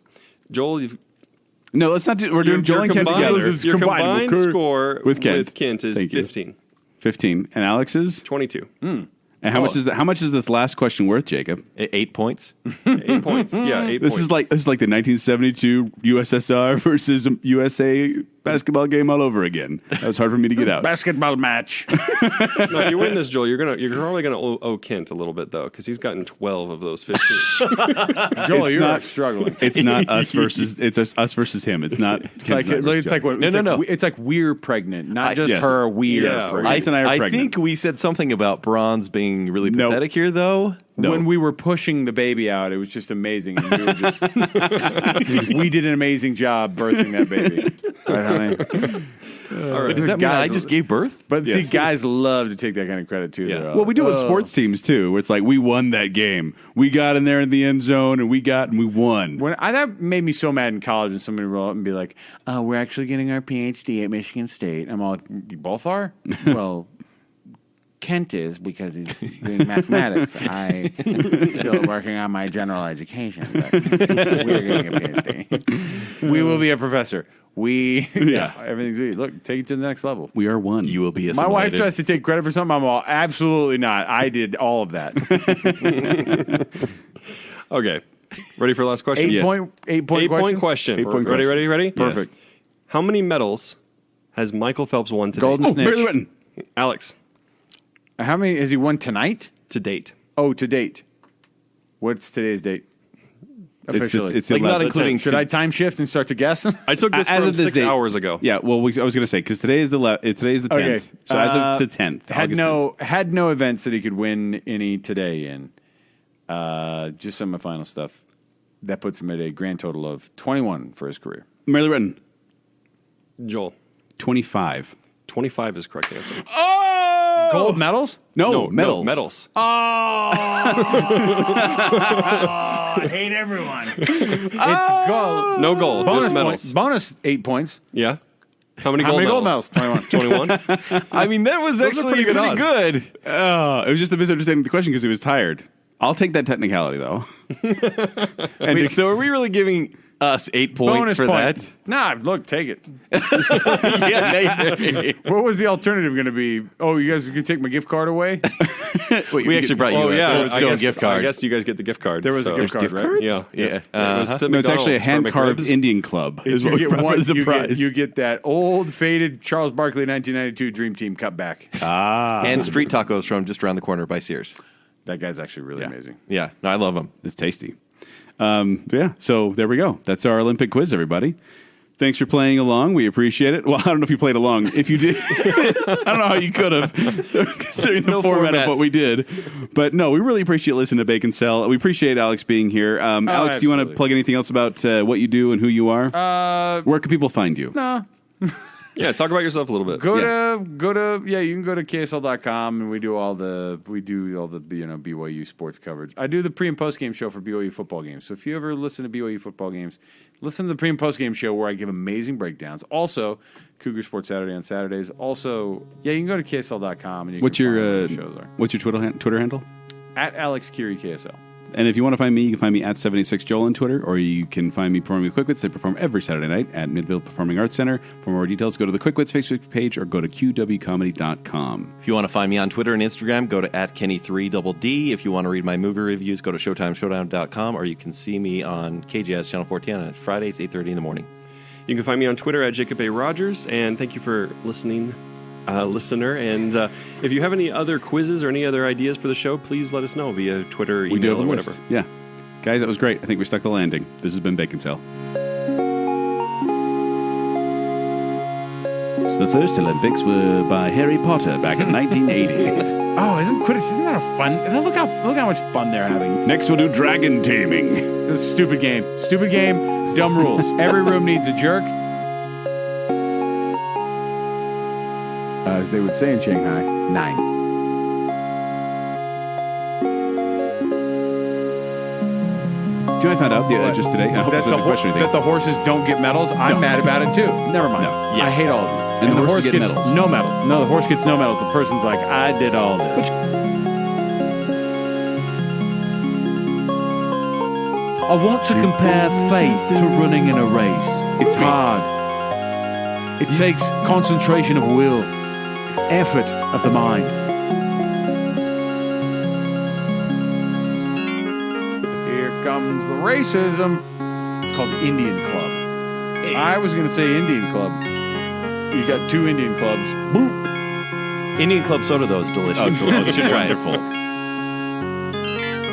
Joel, No, let's not do. We're doing Joel and Kent together. Your combined score with Kent. is Thank you. 15. 15, and Alex's 22. And how much is that? How much is this last question worth, Jacob? 8 points. 8 points. Yeah, 8 This points. is like the 1972 USSR versus USA basketball game all over again. That was hard for me to get out. Basketball match. No, if you win this, Joel, you're probably gonna owe Kent a little bit though, because he's gotten 12 of those 15. Joel, you're not- struggling. It's not us versus us versus him. It's not. It's like it's like we're pregnant, not just yes. her. We're Yeah, pregnant. Keith and I are I pregnant. think we said something about bronze being really Nope. pathetic here, though. No. When we were pushing the baby out, it was just amazing. And we were just we did an amazing job birthing that baby. Right, honey? All right. Does that mean I Guys- just gave birth? But see, guys love to take that kind of credit too. Yeah. They're Well, we do it with "Oh." sports teams too, where it's like we won that game. We got in there in the end zone, and we won. That made me so mad in college when somebody roll up and be like, "We're actually getting our PhD at Michigan State." I'm all, like, "You both are?" Well, Kent is because he's doing mathematics. I'm still working on my general education. But we're getting a PhD. We will be a professor. Everything's good. Look, take it to the next level. We are one. You will be My wife assimilated. tries to take credit for something. I'm all, absolutely not. I did all of that. Okay. Ready for the last question? Yes. 8-point question. 8-point Ready? question. Perfect. How many medals has Michael Phelps won to Golden date? Oh, Snitch. barely written. Alex, How many has he won tonight? to date. Oh, to date. What's today's date? Officially. It's Like, not 11th. including... Should I time shift and start to guess? I took this As from of this 6 date- hours ago. Yeah, well, I was going to say because today is the 10th. Okay. So as of the 10th, had August had no events that he could win any today in. Just some of the final stuff. That puts him at a grand total of 21 for his career. 10th. Barely written. Joel, 25. 25 is the correct answer. Gold medals? No, medals. medals. I hate everyone. It's gold. No gold, Bonus just medals. points. Bonus 8 points. Yeah. How many How gold many gold medals? medals? 21. 21? I mean, that was actually pretty good pretty odds. good. It was just a misunderstanding of the question because he was tired. I'll take that technicality though. Wait, so are we really giving us 8 points Bonus for point. that? Nah, look, take it. Yeah, What was the alternative going to be? Oh, you guys can take my gift card away? we actually brought you Oh, a yeah. Cold Stone I guess, gift card. I guess you guys get the gift card. There was a so- gift card, Gift right? cards? Yeah. Yeah. It was to No, it's actually a McDonald's for hand carved McRibs. Indian club. Is what we you get brought one. as a prize. You get that old faded Charles Barkley 1992 Dream Team cutback. And street tacos from just around the corner by Sears. That guy's actually really amazing. Yeah, no, I love them. It's tasty. Yeah, so there we go. That's our Olympic quiz, everybody. Thanks for playing along. We appreciate it. Well, I don't know if you played along. If you did, I don't know how you could have, considering the No format format. of what we did. But no, we really appreciate listening to Baconsale. We appreciate Alex being here. Alex, do you want to absolutely. plug anything else about what you do and who you are? Where can people find you? No. Yeah, talk about yourself a little bit. You can go to KSL.com and we do all the BYU sports coverage. I do the pre and post game show for BYU football games. So if you ever listen to BYU football games, listen to the pre and post game show where I give amazing breakdowns. Also, Cougar Sports Saturday on Saturdays. Also, you can go to KSL.com and you What's can your find all the shows are. what's your Twitter handle? At Alex Kirry KSL. And if you want to find me, you can find me at 76Joel on Twitter, or you can find me performing with Quickwits. They perform every Saturday night at Midville Performing Arts Center. For more details, go to the Quickwits Facebook page or go to qwcomedy.com. If you want to find me on Twitter and Instagram, go to @Kenny3DD. If you want to read my movie reviews, go to ShowtimeShowdown.com, or you can see me on KJS Channel 410 on Fridays, 8:30 in the morning. You can find me on Twitter at Jacob A. Rogers, and thank you for listening, listener. And if you have any other quizzes or any other ideas for the show, please let us know via Twitter, We do email, have a or list. whatever. Yeah. Guys, that was great. I think we stuck the landing. This has been Baconsale. The first Olympics were by Harry Potter back in 1980. Oh, isn't that a fun? Look how much fun they're having. Next, we'll do dragon taming. This is a stupid game. Stupid game, dumb rules. Every room needs a jerk. As they would say in Shanghai, 9. Do you know I found out just today? I hope this doesn't question anything. That the horses don't get medals. I'm mad about it too. Never mind. No. I hate all of you. And the horse horses get gets medals. no medal. No, the horse gets no medal. The person's like, I did all this. I want to compare faith to running in a race. It's hard. It takes concentration of will, effort of the mind. It's the racism. It's called Indian Club. I was going to say Indian Club. You got 2 Indian clubs. Boop. Indian Club soda, though, is delicious. You should try it.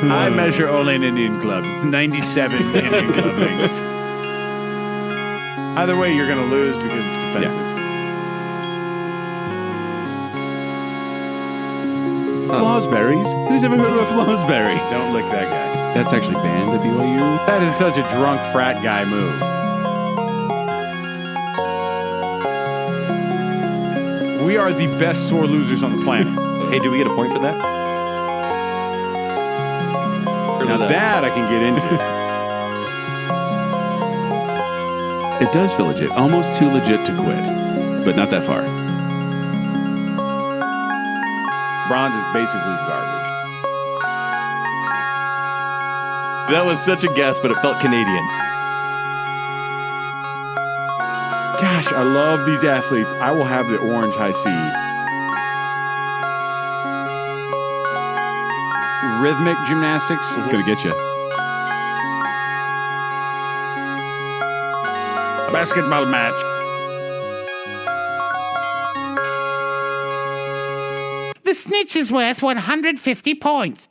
I measure only an Indian Club. It's 97 Indian Club things. Either way, you're going to lose because it's offensive. Flosberries? Who's ever heard of a Flosberry? Don't lick that guy. That's actually banned at BYU. That is such a drunk frat guy move. We are the best sore losers on the planet. Hey, do we get a point for that? Now that I can get into. It does feel legit. Almost too legit to quit, but not that far. Bronze is basically garbage. That was such a guess, but it felt Canadian. Gosh, I love these athletes. I will have the orange high C. Rhythmic gymnastics. It's going to get you. Basketball match. The Snitch is worth 150 points.